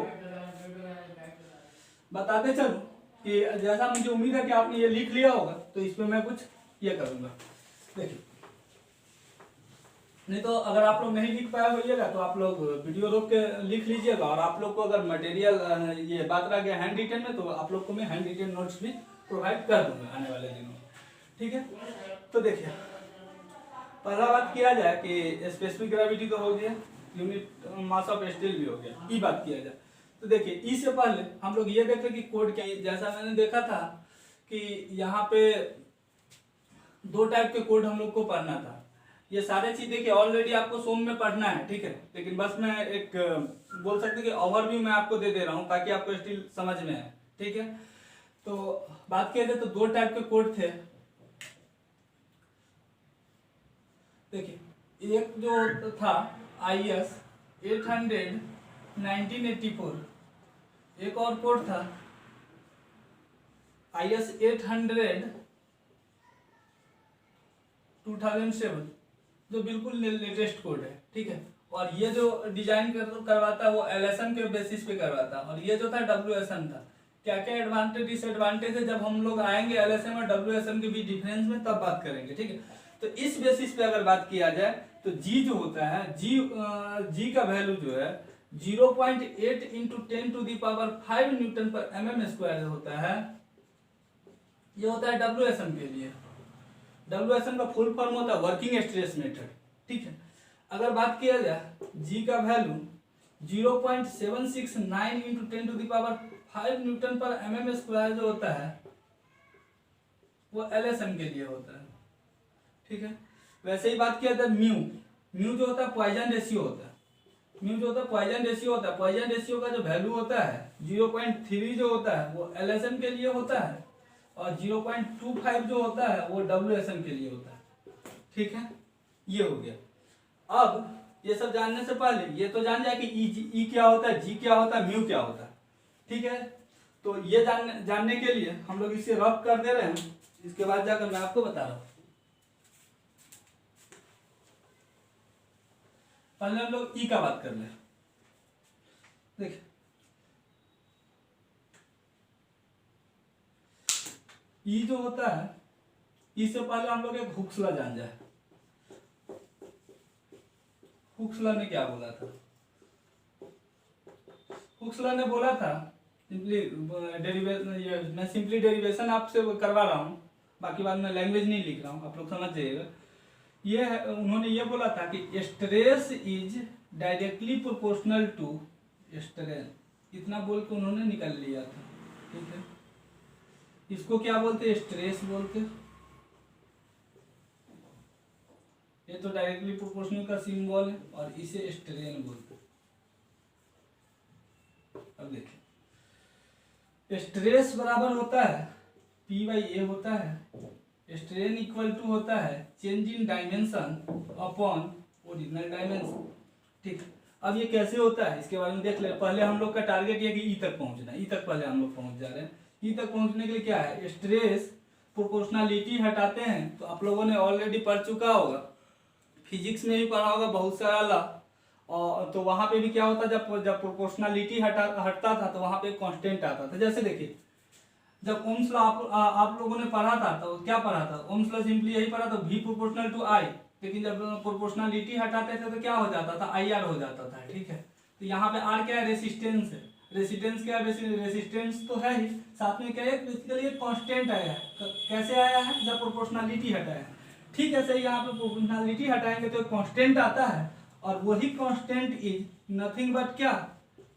बताते चलूं कि जैसा मुझे उम्मीद है कि आपने ये लिख लिया होगा, तो इसमें मैं कुछ ये करूंगा। देखिए, नहीं तो अगर आप लोग नहीं लिख पाया होइएगा तो आप लोग वीडियो रोक के लिख लीजिएगा, और आप लोग को अगर मटेरियल ये बात रह गया हैंड रिटन में, तो आप लोग को मैं हैंड रिटन नोट्स भी प्रोवाइड कर दूंगा आने वाले दिनों में। ठीक है, तो देखिए पहला बात किया जाए कि स्पेसिफिक ग्रेविटी तो हो गया, यूनिट मास ऑफ स्टील भी हो गया। ई बात किया जाए तो देखिए ई से पहले हम लोग ये देखें कि कोड क्या है। जैसा मैंने देखा था कि यहाँ पे दो टाइप के कोड हम लोग को पढ़ना था। ये सारे चीज देखिए ऑलरेडी आपको सोम में पढ़ना है। ठीक है, लेकिन बस मैं एक बोल सकते कि ओवरव्यू मैं आपको दे रहा हूँ ताकि आपको स्टील समझ में आए। ठीक है, तो बात किया जाए तो दो टाइप के कोड थे। देखिए एक जो था IS 800 1984, एक और कोड था IS 800 2007, जो बिल्कुल लेटेस्ट कोड है। ठीक है, और ये जो डिजाइन करवाता है वो LSM के बेसिस पे करवाता है, और ये जो था WSM था। क्या क्या एडवांटेज डिसएडवांटेज है जब हम लोग आएंगे LSM और WSM के बीच डिफरेंस में, तब बात करेंगे। ठीक है, तो इस बेसिस पे अगर बात किया जाए तो जी जो होता है, जी का वैल्यू जो है 0.8 × 10⁵ न्यूटन पर mm² होता है। ये होता है WSM के लिए। WSM का फुल फॉर्म होता है वर्किंग स्ट्रेस मेथड। ठीक है, अगर बात किया जाए जी का वैल्यू 0.769 × 10⁵ न्यूटन पर mm² जो होता है वो LSM के लिए होता है। ठीक है, वैसे ही बात किया जाए म्यू जो होता है पॉइजन रेशियो होता है। म्यू जो होता है पॉइजन रेशियो होता है। पॉइजन रेशियो का जो वैल्यू होता है 0.3 जो होता है वो LSM के लिए होता है, और 0.25 जो होता है वो WSM के लिए होता है। ठीक है, ये हो गया। अब ये सब जानने से पहले ये तो जान जाए कि ई क्या होता है, जी क्या होता है, म्यू क्या होता है। ठीक है, तो ये जानने के लिए हम लोग इसे रफ कर दे रहे हैं, इसके बाद जाकर मैं आपको बता रहा हूँ। पहले हम लोग ई का बात कर ले। देखिए ई जो होता है, ई से पहले हम लोग एक हुक्स लॉ जान जाए। हुक्स लॉ ने क्या बोला था? हुक्स लॉ ने बोला था सिंपली डेरिवेशन, मैं सिंपली डेरिवेशन आपसे करवा रहा हूँ, बाकी बाद में लैंग्वेज नहीं लिख रहा हूँ, आप लोग समझ जाइएगा। ये उन्होंने ये बोला था कि stress is directly proportional to strain, इतना बोल के उन्होंने निकाल लिया था। ठीक है, इसको क्या बोलते हैं? स्ट्रेस बोलते। ये तो डायरेक्टली प्रोपोर्शनल का सिंबल है, और इसे स्ट्रेन बोलते। अब देखिए स्ट्रेस बराबर होता है P/A होता है, स्ट्रेन इक्वल टू होता है change in dimension upon original dimension. ठीक, अब ये कैसे होता है इसके बारे में देख ले। पहले हम लोग का टारगेट ये कि ई तक पहुंचना है, ई तक पहले हम लोग पहुंच जा रहे हैं। ई तक पहुंचने के लिए क्या है, स्ट्रेस प्रोपोर्शनलिटी हटाते हैं। तो आप लोगों ने ऑलरेडी पढ़ चुका होगा, फिजिक्स में भी पढ़ा होगा बहुत सारा लॉ, और तो वहां पे भी क्या होता, जब प्रोपोर्शनलिटी हटता था तो वहां पे कांस्टेंट आता था। जैसे देखिए जब ओम्स लॉ आप लोगों ने पढ़ा था तो क्या पढ़ा था? ओम्स लॉ सिंपली यही पढ़ा था, V प्रोपोर्शनल टू I। लेकिन जब प्रोपोर्शनलिटी हटाते थे तो क्या हो जाता था? IR हो जाता था। ठीक है, तो यहाँ पे R क्या है? रेसिस्टेंस है। रेसिस्टेंस क्या है? रेसिस्टेंस तो है ही, साथ में क्या है? बेसिकली एक कांस्टेंट आया है। कैसे आया है? जब प्रोपोर्शनलिटी हटाया। ठीक है, सही, यहाँ पे प्रोपोर्शनलिटी हटाएंगे तो कांस्टेंट आता है, और वही कांस्टेंट इज नथिंग बट क्या?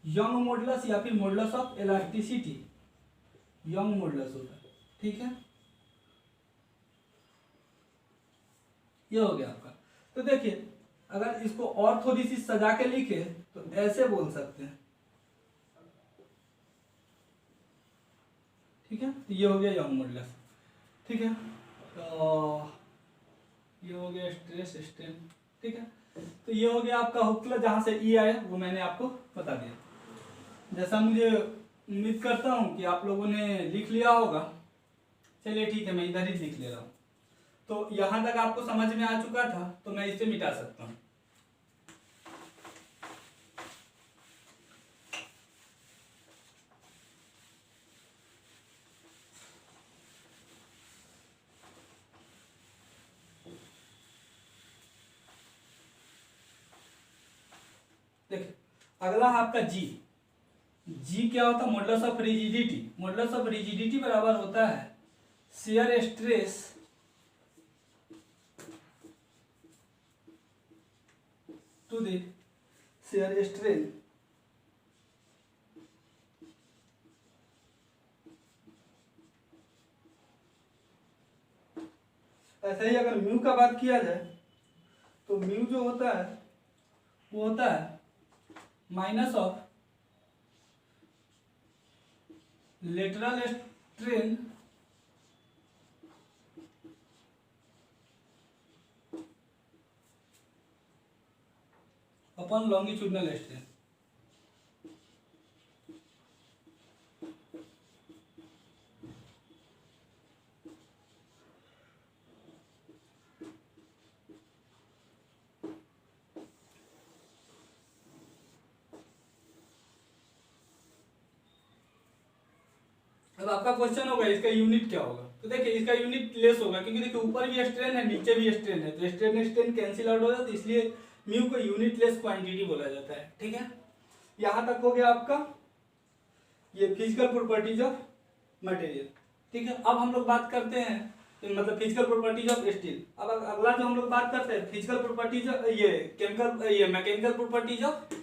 यंग मॉडुलस या फिर modulus of elasticity. Young modulus होता है। ठीक है, ये हो गया आपका। तो देखिए अगर इसको और थोड़ी सी सजा के लिखे तो ऐसे बोल सकते हैं। ठीक है, तो ये हो गया यंग मॉडुलस। ठीक है, तो ये हो गया स्ट्रेस स्ट्रेन। ठीक है, तो ये हो गया आपका हुक्ला, जहां से ई आया वो मैंने आपको बता दिया। जैसा मुझे उम्मीद करता हूं कि आप लोगों ने लिख लिया होगा। चलिए ठीक है, मैं इधर ही लिख ले रहा हूं। तो यहां तक आपको समझ में आ चुका था, तो मैं इसे मिटा सकता हूं। देखिए अगला है आपका जी। जी क्या होता है? Modulus of rigidity. Modulus of rigidity बराबर होता है shear stress to the shear strain ऐसे ही अगर म्यू का बात किया जाए तो म्यू जो होता है वो होता है minus of lateral strain upon longitudinal strain. अब आपका क्वेश्चन होगा इसका यूनिट क्या होगा? तो देखिए इसका यूनिट लेस होगा, क्योंकि देखिए ऊपर भी स्ट्रेन है नीचे भी स्ट्रेन है, तो स्ट्रेन स्ट्रेन कैंसिल आउट हो जाता है, तो इसलिए म्यू को यूनिट लेस क्वांटिटी बोला जाता है। ठीक है, यहां तक हो गया आपका ये फिजिकल प्रॉपर्टीज ऑफ मटेरियल। ठीक है, अब हम लोग बात करते हैं मतलब फिजिकल प्रॉपर्टीज ऑफ स्टील। अब अगला जो हम लोग बात करते हैं फिजिकल प्रॉपर्टीज, ये केमिकल, ये मैकेनिकल प्रॉपर्टीज ऑफ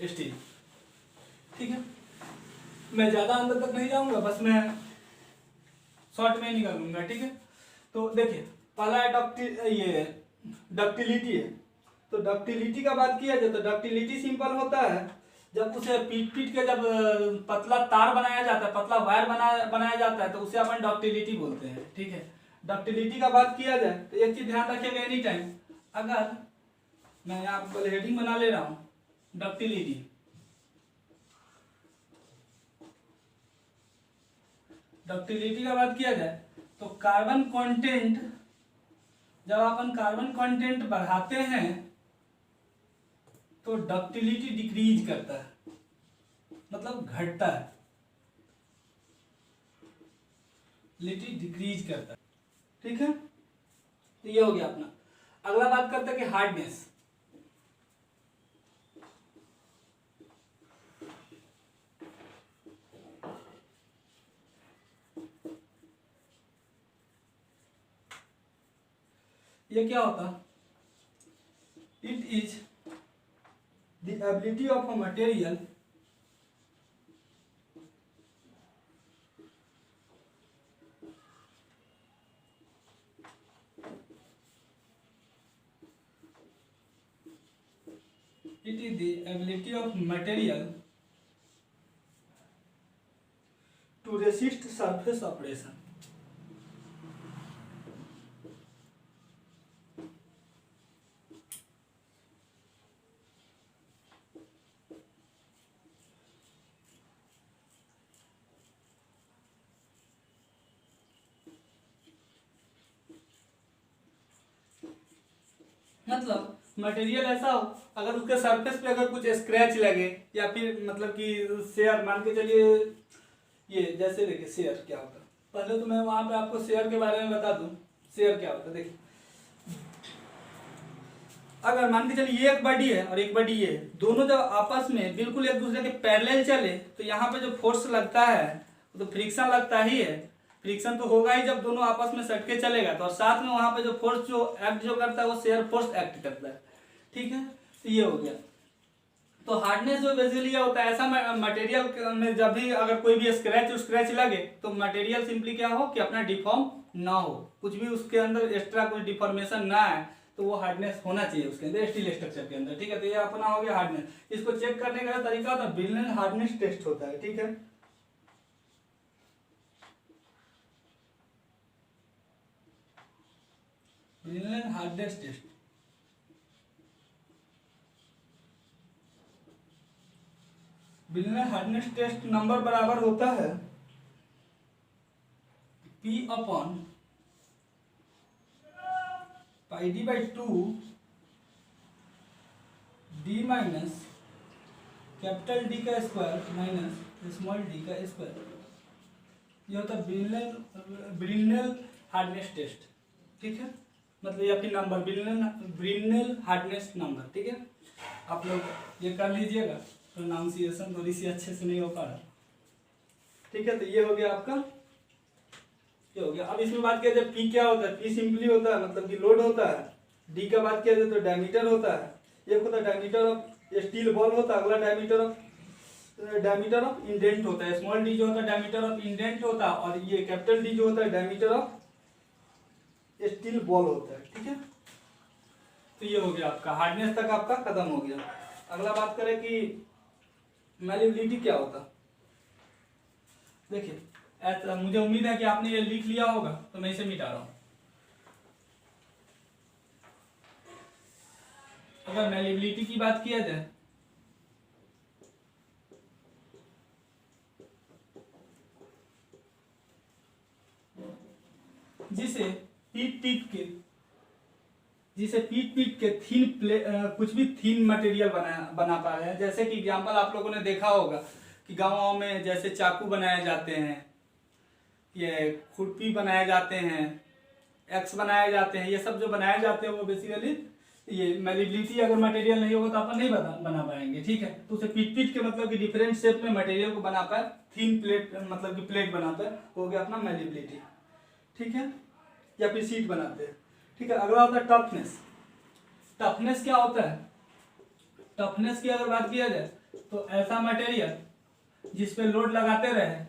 स्टील। ठीक है, मैं ज्यादा अंदर तक नहीं जाऊंगा, बस मैं शॉर्ट में निकालूंगा। ठीक है, तो देखिए पहला ये डक्टिलिटी है। तो डक्टिलिटी का बात किया जाए तो डक्टिलिटी सिंपल होता है जब उसे पीट पीट के जब पतला तार बनाया जाता है, पतला वायर बनाया जाता है, तो उसे अपन डक्टिलिटी बोलते हैं। ठीक है, डक्टिलिटी का बात किया जाए तो एक चीज ध्यान रखिएगा एनी टाइम, अगर मैं यहाँ हेडिंग बना ले रहा हूँ डक्टिलिटी, डक्टिलिटी का बात किया जाए तो कार्बन कंटेंट, जब अपन कार्बन कंटेंट बढ़ाते हैं तो डक्टिलिटी डिक्रीज करता है, मतलब घटता है, लिटी डिक्रीज करता है। ठीक है, तो ये हो गया अपना। अगला बात करते हैं कि हार्डनेस। ये क्या होता? It is the ability of a material to resist surface abrasion। मतलब मटेरियल ऐसा हो अगर उसके सरफेस पे अगर कुछ स्क्रैच लगे या फिर मतलब कि शेयर, मान के चलिए ये जैसे देखिए शेयर क्या होता है, पहले तो मैं वहां पे आपको शेयर के बारे में बता दूं। शेयर क्या होता है देखिए, अगर मान के चलिए ये एक बॉडी है और एक बॉडी ये, दोनों जब आपस में बिल्कुल एक दूसरे के पैरेलल चले तो यहाँ पे जो फोर्स लगता है वो तो फ्रिक्शन लगता ही है। फ्रिक्शन तो होगा ही जब दोनों आपस में सटके चलेगा, तो और साथ में वहां पे जो फोर्स जो एक्ट जो करता है वो शेयर फोर्स एक्ट करता है। ठीक है, तो ये हो गया। तो हार्डनेस जो बेसिकली क्या होता है, ऐसा मटेरियल में जब भी अगर कोई भी स्क्रैच लगे तो मटेरियल सिंपली क्या हो कि अपना डिफॉर्म ना हो, कुछ भी उसके अंदर एक्स्ट्रा कुछ डिफॉर्मेशन ना आए, तो वो हार्डनेस होना चाहिए उसके अंदर, स्टील स्ट्रक्चर के अंदर। ठीक है, तो ये अपना हो गया हार्डनेस। इसको चेक करने का तरीका होता है ब्रिनल हार्डनेस टेस्ट होता है। ठीक है, Brinell hardness test. Brinell hardness test number बराबर होता है P upon pi D by 2 D minus capital D का स्क्वायर माइनस स्मॉल डी का स्क्वायर। ये होता है ब्रिनल हार्डनेस टेस्ट। ठीक है, मतलब ये आपकी नंबर ब्रिनल हार्डनेस नंबर। ठीक है, आप लोग ये कर लीजिएगा, प्रोनाउंसिएशन थोड़ी सी अच्छे से नहीं हो पा रहा। ठीक है, तो ये हो गया आपका, ये हो गया। अब इसमें बात किया जाए पी क्या होता है, पी सिंपली होता है मतलब कि लोड होता है। डी का बात किया जाए तो डायमीटर होता है, एक होता है डायमीटर ऑफ स्टील बॉल होता है, अगला डायमीटर ऑफ इंडेंट होता है। स्मॉल डी जो होता है डायमीटर ऑफ इंडेंट होता है, और ये कैपिटल डी जो होता है डायमीटर ऑफ स्टील बॉल होता है। ठीक है, तो ये हो गया आपका हार्डनेस तक आपका खत्म हो गया। अगला बात करें कि मैलिबिलिटी क्या होता। देखिए ऐसा, मुझे उम्मीद है कि आपने ये लिख लिया होगा, तो मैं इसे मिटा रहा हूं। अगर मैलिबिलिटी की बात किया जाए जिसे पीट पीट के कुछ भी थीन मटेरियल बना पा रहे हैं। जैसे कि एग्जांपल आप लोगों ने देखा होगा कि गाँव में जैसे चाकू बनाए जाते हैं, ये खुरपी बनाए जाते हैं, एक्स बनाए जाते हैं, ये सब जो बनाए जाते हैं वो बेसिकली ये मैलिबिलिटी अगर मटेरियल नहीं होगा तो अपन नहीं बना पाएंगे। ठीक है, तो उसे पीट पीट के मतलब कि डिफरेंट शेप में मटेरियल को बना पाए, थीन प्लेट मतलब कि प्लेट बनाते हैं, हो गया अपना मैलिबिलिटी। ठीक है, या फिर सीट बनाते हैं। ठीक है, अगला होता है टफनेस। टफनेस क्या होता है, टफनेस की अगर बात किया जाए तो ऐसा मटेरियल जिस पे लोड लगाते रहे,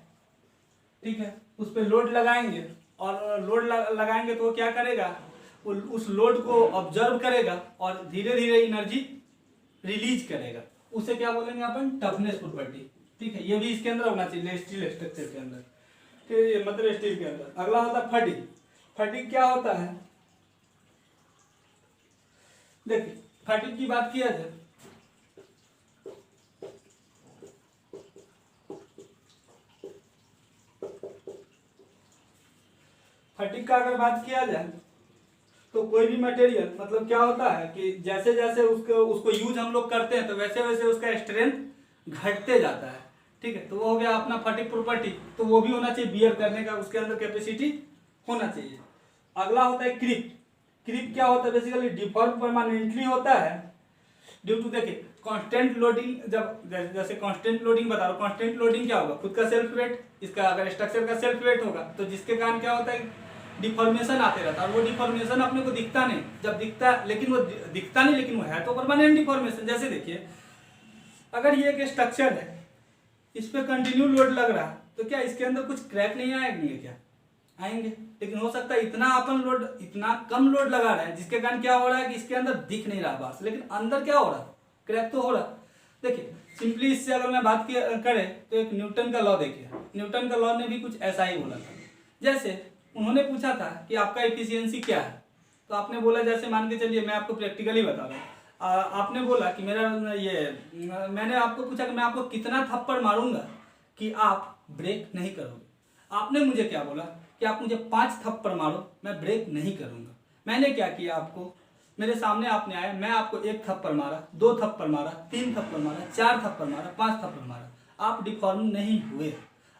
ठीक है, उस पे लोड लगाएंगे, और लोड लगाएंगे तो वो क्या करेगा, उस लोड को ऑब्जर्व करेगा और धीरे धीरे एनर्जी रिलीज करेगा। उसे क्या बोलेंगे अपन, टफनेस प्रॉपर्टी। ठीक है, ये भी इसके अंदर होना चाहिए स्टील स्ट्रक्चर के अंदर, मतलब स्टील के अंदर। अगला होता है फटीग। फटीग क्या होता है, देखिए फटीग की बात किया जाए फटीग का अगर बात किया जाए तो कोई भी मटेरियल मतलब क्या होता है कि जैसे जैसे उसको यूज हम लोग करते हैं तो वैसे वैसे उसका स्ट्रेंथ घटते जाता है। ठीक है, तो वो हो गया अपना फटीग प्रॉपर्टी। तो वो भी होना चाहिए, बियर करने का उसके अंदर कैपेसिटी होना चाहिए। अगला होता है क्रीप। क्रीप क्या होता है, बेसिकली डिफॉर्म परमानेंटली होता है ड्यू टू, देखिए कांस्टेंट लोडिंग, जब जैसे कांस्टेंट लोडिंग बता रहा हूँ, कांस्टेंट लोडिंग क्या होगा, खुद का सेल्फ वेट, इसका अगर स्ट्रक्चर का सेल्फ वेट होगा तो जिसके कारण क्या होता है डिफॉर्मेशन आते रहता है। और वो डिफॉर्मेशन अपने को दिखता नहीं, जब दिखता लेकिन वो दिखता नहीं, लेकिन वो है तो परमानेंट डिफॉर्मेशन। जैसे देखिए अगर ये एक स्ट्रक्चर है, इस पे कंटिन्यू लोड लग रहा है, तो क्या इसके अंदर कुछ क्रैक नहीं आएंगे, क्या आएंगे, लेकिन हो सकता है इतना अपन लोड, इतना कम लोड लगा रहे हैं जिसके कारण क्या हो रहा है कि इसके अंदर दिख नहीं रहा बाहर से, लेकिन अंदर क्या हो रहा है, क्रैक तो हो रहा है। देखिए सिंपली इससे अगर मैं बात करें तो एक न्यूटन का लॉ देखिए, न्यूटन का लॉ ने भी कुछ ऐसा ही बोला था। जैसे उन्होंने पूछा था कि आपका एफिशिएंसी क्या है, तो आपने बोला, जैसे मान के चलिए मैं आपको प्रैक्टिकली बता रहा हूँ, आपने बोला कि मैंने आपको पूछा कि मैं आपको कितना थप्पड़ मारूंगा कि आप ब्रेक नहीं करोगे। आपने मुझे क्या बोला कि आप मुझे 5 थप्पड़ मारो, मैं ब्रेक नहीं करूंगा। मैंने क्या किया, आपको मेरे सामने आपने आया, मैं आपको 1 थप्पड़ मारा, 2 थप्पड़ मारा, 3 थप्पड़ मारा, 4 थप्पड़ मारा, 5 थप्पड़ मारा, आप डिफॉर्म नहीं हुए,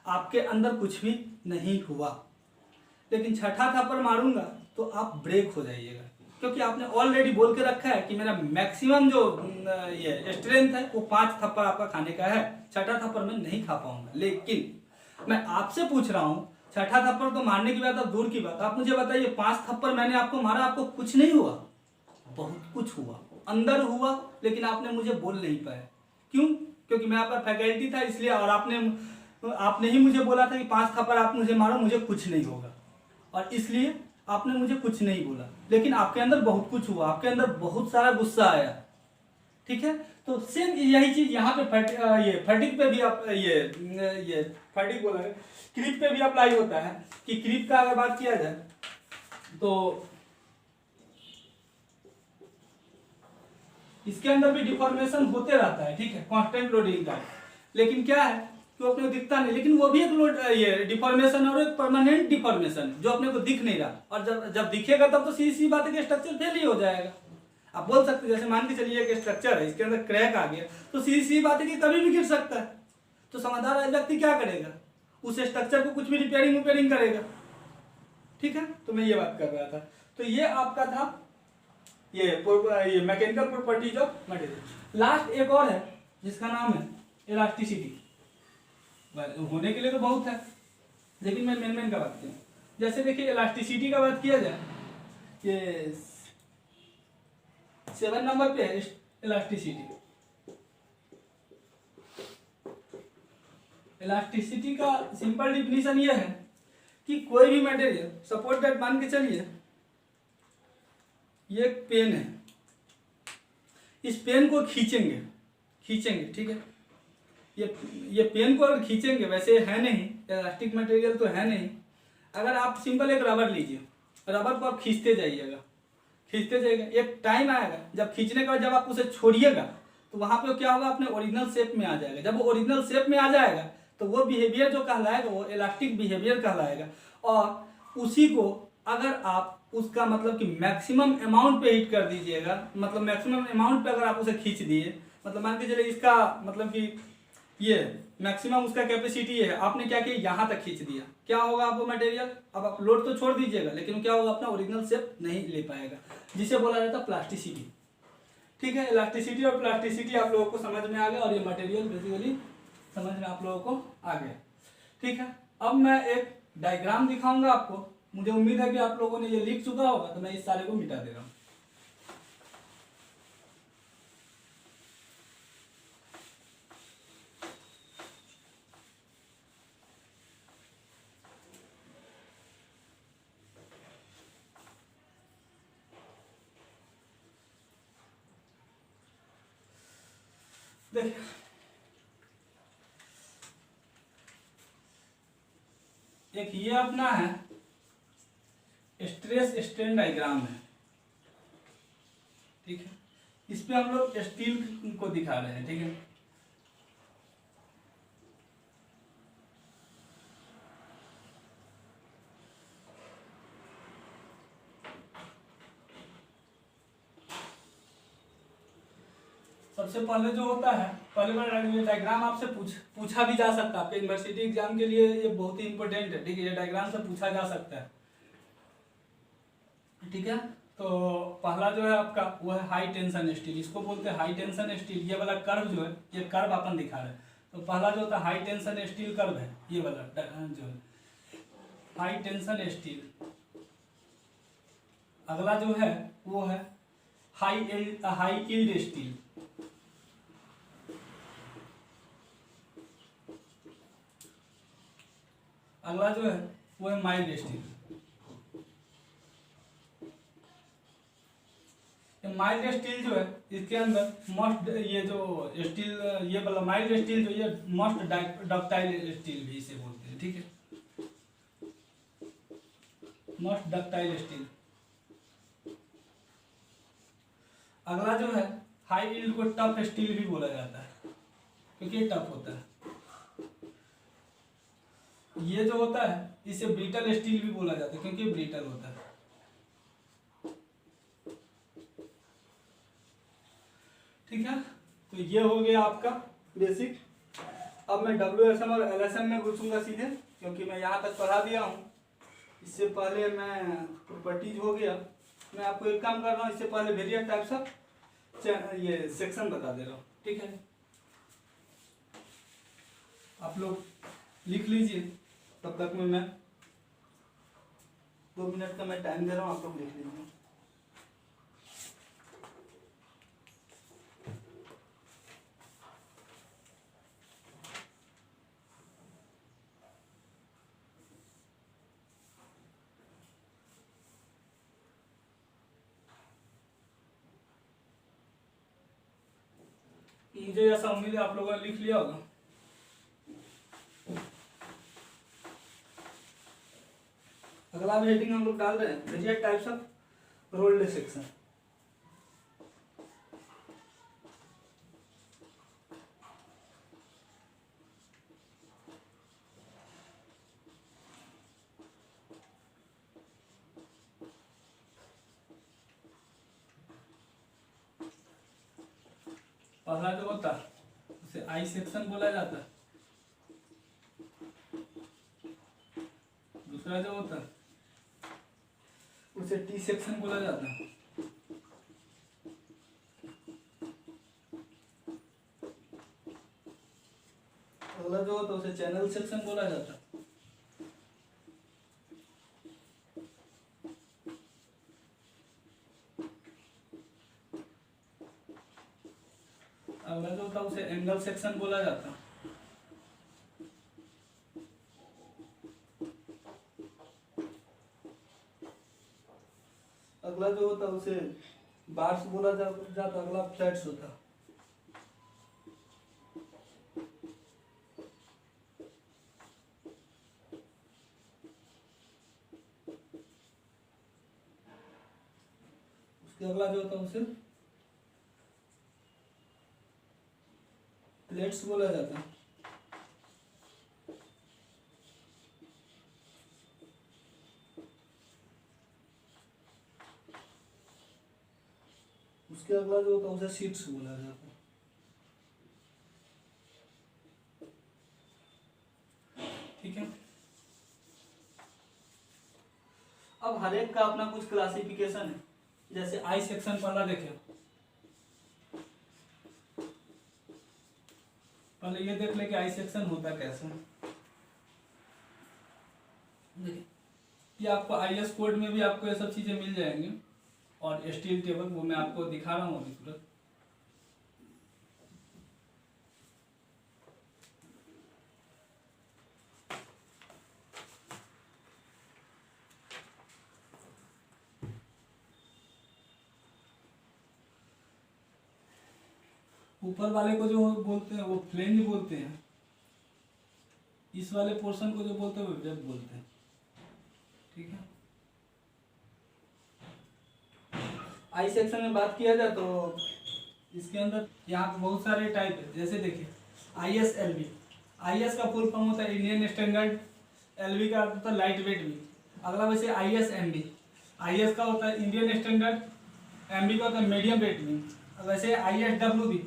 आपके अंदर कुछ भी नहीं हुआ। लेकिन छठा थप्पड़ मारूंगा तो आप ब्रेक हो जाइएगा, क्योंकि आपने ऑलरेडी बोल के रखा है कि मेरा मैक्सिमम जो ये स्ट्रेंथ है वो 5 थप्पड़ आपका खाने का है, छठा थप्पड़ मैं नहीं खा पाऊंगा। लेकिन मैं आपसे पूछ रहा हूँ, छठा थप्पड़ तो मारने की बात अब दूर की बात, आप मुझे बताइए 5 थप्पड़ मैंने आपको मारा, आपको कुछ नहीं हुआ? बहुत कुछ हुआ, अंदर हुआ, लेकिन आपने मुझे बोल नहीं पाए। क्यों? क्योंकि मैं आपका फैकल्टी था इसलिए, और आपने ही मुझे बोला था कि 5 थप्पड़ आप मुझे मारो, मुझे कुछ नहीं होगा, और इसलिए आपने मुझे कुछ नहीं बोला। लेकिन आपके अंदर बहुत कुछ हुआ, आपके अंदर बहुत सारा गुस्सा आया, ठीक है। तो सेम यही चीज यहाँ पे फटीग पे भी आप ये फटीग बोला है, क्रीप पे भी अप्लाई होता है। कि क्रीप का अगर बात किया जाए तो इसके अंदर भी डिफॉर्मेशन होते रहता है, ठीक है, कांस्टेंट लोडिंग का। लेकिन क्या है कि वो अपने को दिखता नहीं, लेकिन वो भी एक ये डिफॉर्मेशन और एक परमानेंट डिफॉर्मेशन जो अपने को दिख नहीं रहा, और जब दिखेगा तब तो सीधी सी बात है कि स्ट्रक्चर फेल ही हो जाएगा। आप बोल सकते हैं, जैसे मान के चलिए एक स्ट्रक्चर है, इसके अंदर क्रैक आ गया, तो सीधी सी बात है कि कभी भी गिर सकता है। तो समझदार व्यक्ति क्या करेगा? उस स्ट्रक्चर को कुछ भी रिपेयरिंग करेगा, ठीक है। तो मैं ये बात कर रहा था। तो ये आपका था ये mechanical properties of material. Last एक और है जिसका नाम है इलास्टिसिटी। होने के लिए तो बहुत है, लेकिन मैं मेन का बात किया। जैसे देखिए इलास्टिसिटी का बात किया जाए, ये 7 नंबर पे है इलास्टिसिटी। इलास्टिसिटी का सिंपल डिफिनीशन ये है कि कोई भी मटेरियल, सपोज दैट मान के चलिए ये एक पेन है, इस पेन को खींचेंगे, ठीक है। ये पेन को अगर खींचेंगे, वैसे है नहीं, इलास्टिक मटेरियल तो है नहीं। अगर आप सिंपल एक रबर लीजिए, रबर को आप खींचते जाइएगा, एक टाइम आएगा जब खींचने के बाद जब आप उसे छोड़िएगा तो वहां पे क्या होगा, अपने ओरिजिनल शेप में आ जाएगा। जब वो ओरिजिनल शेप में आ जाएगा तो वो बिहेवियर जो कहलाएगा वो इलास्टिक बिहेवियर कहलाएगा। और उसी को अगर आप उसका मतलब कि मैक्सिमम अमाउंट पे हिट कर दीजिएगा, मतलब मैक्सिमम अमाउंट पे अगर आप उसे खींच दिए, मतलब मान के चलिए इसका मतलब कि ये मैक्सिमम उसका कैपेसिटी है, आपने क्या किया, यहाँ तक खींच दिया, क्या होगा आपको मटेरियल, अब आप लोड तो छोड़ दीजिएगा, लेकिन क्या होगा, अपना ओरिजिनल शेप नहीं ले पाएगा, जिसे बोला जाता है प्लास्टिसिटी, ठीक है। इलास्टिसिटी और प्लास्टिसिटी आप लोगों को समझ में आ गया, और ये मटेरियल बेसिकली समझ में आप लोगों को आ गया, ठीक है। अब मैं एक डायग्राम दिखाऊंगा आपको, मुझे उम्मीद है कि आप लोगों ने ये लिख चुका होगा, तो मैं इस सारे को मिटा दे रहा हूँ। देखिए एक ये अपना है स्ट्रेस स्ट्रेन डायग्राम है, ठीक है। इस पे हम लोग स्टील को दिखा रहे हैं, ठीक है। सबसे पहले जो होता है, पहले बार डायग्राम आपसे पूछा भी जा सकता है, आपके यूनिवर्सिटी एग्जाम के लिए ये बहुत ही इंपॉर्टेंट है, ठीक है। ये डायग्राम से पूछा जा सकता है, ठीक है। तो पहला जो है आपका वो है हाई टेंशन स्टील, इसको बोलते हैं हाई टेंशन स्टील। ये वाला कर्व जो है, ये कर्व अपन दिखा रहे हैं। तो पहला जो होता है हाई टेंशन स्टील कर्व है, ये वाला जो है हाई टेंशन स्टील। अगला जो है वो है हाई यील्ड स्टील। अगला जो है वो है माइल्ड स्टील। माइल्ड स्टील जो है इसके अंदर मस्ट, ये जो स्टील, ये वाला माइल्ड स्टील जो, ये मस्ट डक्टाइल स्टील भी इसे बोलते हैं, ठीक है। Must ductile steel. अगला जो है हाई यील्ड को टफ स्टील भी बोला जाता है, क्योंकि टफ होता है। ये जो होता है इसे ब्रिटल स्टील भी बोला जाता है, क्योंकि ब्रिटल होता है, ठीक है। तो ये हो गया आपका बेसिक। अब मैं WSM और LSM में घुसूंगा सीधे, क्योंकि मैं यहाँ तक पढ़ा दिया हूँ। इससे पहले मैं प्रॉपर्टीज हो गया, मैं आपको एक काम कर रहा हूँ, इससे पहले वेरियस टाइप्स ऑफ ये सेक्शन बता दे रहा हूँ, ठीक है। आप लोग लिख लीजिए, तब तक में मैं 2 मिनट का मैं टाइम दे रहा हूँ, आप लोग लिख लीजिए। मुझे ऐसा उम्मीद है आप लोगों ने लिख लिया होगा। अगला हेडिंग हम लोग डाल रहे हैं various types of rolled section. पहला जो होता है उसे आई सेक्शन बोला जाता है। दूसरा जो होता है उसे टी सेक्शन बोला जाता है। अगला जो होता है उसे चैनल सेक्शन बोला जाता है। अगला जो होता है उसे एंगल सेक्शन बोला जाता है। अगला जो होता है उसे बार्स बोला जाता। अगला फ्लैट्स होता। उसके अगला जो होता है उसे प्लेट्स बोला जाता है। उसके अगला जो होता है उसे शीट्स बोला जाता है। ठीक है। अब हर एक का अपना कुछ क्लासिफिकेशन है। जैसे आई सेक्शन पहला देखें, पहले ये देख ले कि आई सेक्शन होता कैसे। देखिए ये आपको आईएस कोड में भी आपको ये सब चीजें मिल जाएंगी और स्टील टेबल वो मैं आपको दिखा रहा हूँ अभी तुरंत। ऊपर वाले को जो बोलते हैं वो फ्लेंज बोलते हैं। इस वाले पोर्शन को जो बोलते हैं वो वेब बोलते हैं। ठीक है। आई सेक्शन में बात किया जाए तो इसके अंदर यहाँ पे बहुत सारे टाइप है। जैसे देखिए ISLB, IS का फुल फॉर्म होता है इंडियन स्टैंडर्ड, LB का होता है लाइट वेट भी। अगला वैसे ISMB, IS का होता है इंडियन स्टैंडर्ड, MB का होता है मीडियम वेट भी। वैसे ISWB,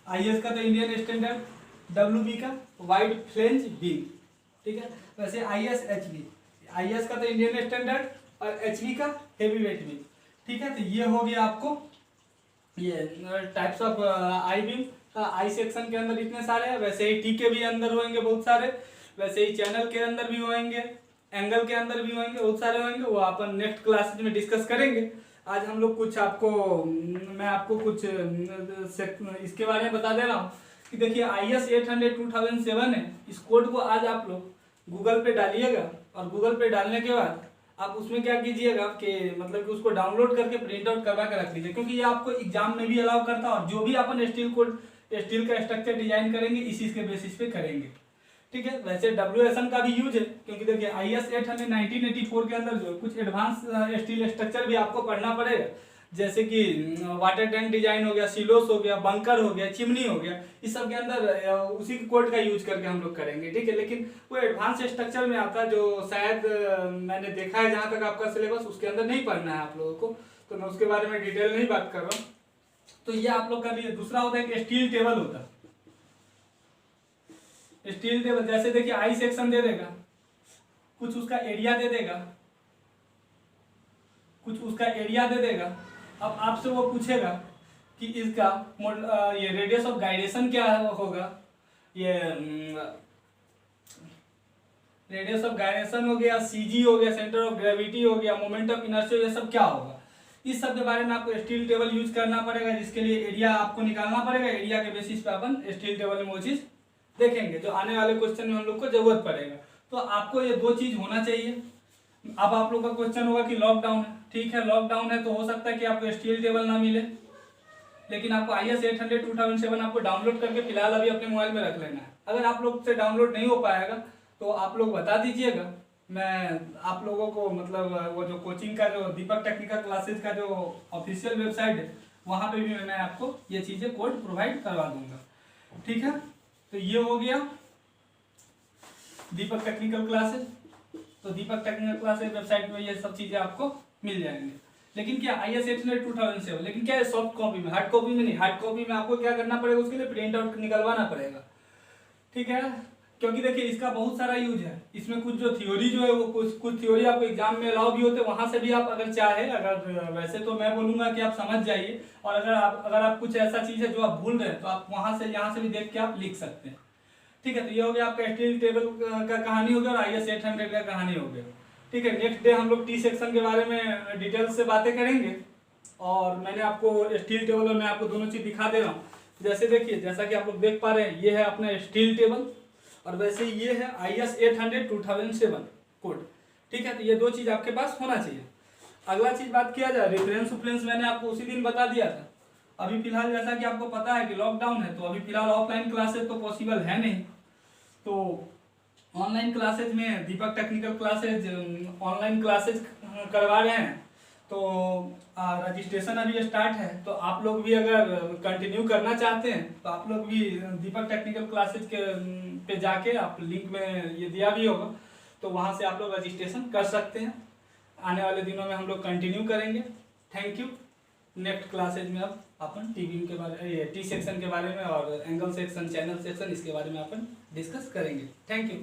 IS का तो इंडियन स्टैंडर्ड, WB का वाइड फ्लेंज बीम। ठीक है। वैसे ISHB, IS का तो इंडियन स्टैंडर्ड और HB का हेवी वेट बीम। ठीक है। तो ये हो गया आपको ये types of I beam. I section के अंदर इतने सारे हैं। वैसे ही टी के भी अंदर होंगे बहुत सारे, वैसे ही चैनल के अंदर भी होंगे, एंगल के अंदर भी होंगे, बहुत सारे होंगे। वो अपन नेक्स्ट क्लासेज में डिस्कस करेंगे। आज हम लोग कुछ मैं आपको कुछ इसके बारे में बता दे रहा हूँ कि देखिए IS 800 2007 है। इस कोड को आज आप लोग गूगल पे डालिएगा और गूगल पे डालने के बाद आप उसमें क्या कीजिएगा कि मतलब कि उसको डाउनलोड करके प्रिंट आउट करवा के रख लीजिए, क्योंकि ये आपको एग्जाम में भी अलाउ करता है। और जो भी अपन स्टील का स्ट्रक्चर डिजाइन करेंगे इसी के बेसिस पे करेंगे। ठीक है। वैसे WSN का भी यूज है, क्योंकि देखिए IS 800 1984 के अंदर जो कुछ एडवांस स्टील स्ट्रक्चर भी आपको पढ़ना पड़ेगा। जैसे कि वाटर टैंक डिजाइन हो गया, सिलोस हो गया, बंकर हो गया, चिमनी हो गया, इस सब के अंदर उसी कोड का यूज करके हम लोग करेंगे। ठीक है। लेकिन वो एडवांस स्ट्रक्चर में आता है जो शायद मैंने देखा है जहां तक आपका सिलेबस उसके अंदर नहीं पढ़ना है आप लोगों को, तो मैं उसके बारे में डिटेल नहीं बात कर रहा हूँ। तो ये आप लोग कर लिए। दूसरा होता है कि स्टील टेबल होता है। स्टील टेबल जैसे देखिए आई सेक्शन दे देगा, कुछ उसका एरिया दे देगा, कुछ उसका एरिया दे देगा। अब आपसे वो पूछेगा कि इसका ये रेडियस ऑफ गाइडेशन क्या होगा, ये रेडियस ऑफ गाइडेशन हो गया, CG हो गया, सेंटर ऑफ ग्रेविटी हो गया, मोमेंट ऑफ इनर्शिया, ये सब क्या होगा। इस सब के बारे में आपको स्टील टेबल यूज करना पड़ेगा, जिसके लिए एरिया आपको निकालना पड़ेगा। एरिया के बेसिस पे अपन स्टील टेबल में वो चीज देखेंगे जो आने वाले क्वेश्चन में हम लोग को जरूरत पड़ेगा। तो आपको ये दो चीज होना चाहिए। अब आप लोग का क्वेश्चन होगा कि लॉकडाउन है। ठीक है, लॉकडाउन है तो हो सकता है कि आपको स्टील टेबल ना मिले, लेकिन आपको IS 800 2007 आपको डाउनलोड करके फिलहाल अभी अपने मोबाइल में रख लेना है। अगर आप लोग से डाउनलोड नहीं हो पाएगा तो आप लोग बता दीजिएगा, मैं आप लोगों को मतलब वो जो कोचिंग का जो दीपक टेक्निकल क्लासेज का जो ऑफिशियल वेबसाइट है वहाँ पे भी मैं आपको ये चीज़ें कोड प्रोवाइड करवा दूंगा। ठीक है, तो ये हो गया दीपक टेक्निकल क्लासेज। तो दीपक टेक्निकल क्लासेज वेबसाइट में ये सब चीज़ें आपको मिल जाएंगे। लेकिन क्या IS 800 2007, लेकिन क्या है सॉफ्ट कॉपी में, हार्ड कॉपी में नहीं। हार्ड कॉपी में आपको क्या करना पड़ेगा, उसके लिए प्रिंट आउट निकलवाना पड़ेगा। ठीक है, क्योंकि देखिए इसका बहुत सारा यूज है। इसमें कुछ जो थ्योरी जो है वो कुछ थ्योरी आपको एग्जाम में अलाउ भी होते हैं, वहां से भी आप अगर चाहे, अगर वैसे तो मैं बोलूंगा कि आप समझ जाइए, और अगर आप कुछ ऐसा चीज है जो आप भूल रहे हैं तो आप वहां से यहाँ से भी देख के आप लिख सकते हैं। ठीक है, तो ये हो गया आपका स्टील टेबल का कहानी हो गया और IS 800 का कहानी हो गया। ठीक है, नेक्स्ट डे हम लोग टी सेक्शन के बारे में डिटेल से बातें करेंगे, और मैंने आपको स्टील टेबल और मैं आपको दोनों चीज दिखा दे रहा हूँ। जैसे देखिए, जैसा कि आप लोग देख पा रहे हैं, ये है अपना स्टील टेबल, और वैसे ये है IS 800 2007 कोड। ठीक है, तो ये दो चीज आपके पास होना चाहिए। अगला चीज बात किया जाए रेफरेंस मैंने आपको उसी दिन बता दिया था। अभी फिलहाल जैसा कि आपको पता है कि लॉकडाउन है, तो अभी फिलहाल ऑफलाइन क्लासेस तो पॉसिबल है नहीं, तो ऑनलाइन क्लासेज में दीपक टेक्निकल क्लासेज ऑनलाइन क्लासेज करवा रहे हैं। तो रजिस्ट्रेशन अभी स्टार्ट है, तो आप लोग भी अगर कंटिन्यू करना चाहते हैं तो आप लोग भी दीपक टेक्निकल क्लासेज के पे जाके, आप लिंक में ये दिया भी होगा, तो वहाँ से आप लोग रजिस्ट्रेशन कर सकते हैं। आने वाले दिनों में हम लोग कंटिन्यू करेंगे। Thank you. नेक्स्ट क्लासेज में अब अपन टी सेक्शन के बारे में और एंगल सेक्शन, चैनल सेक्शन, इसके बारे में अपन डिस्कस करेंगे। Thank you.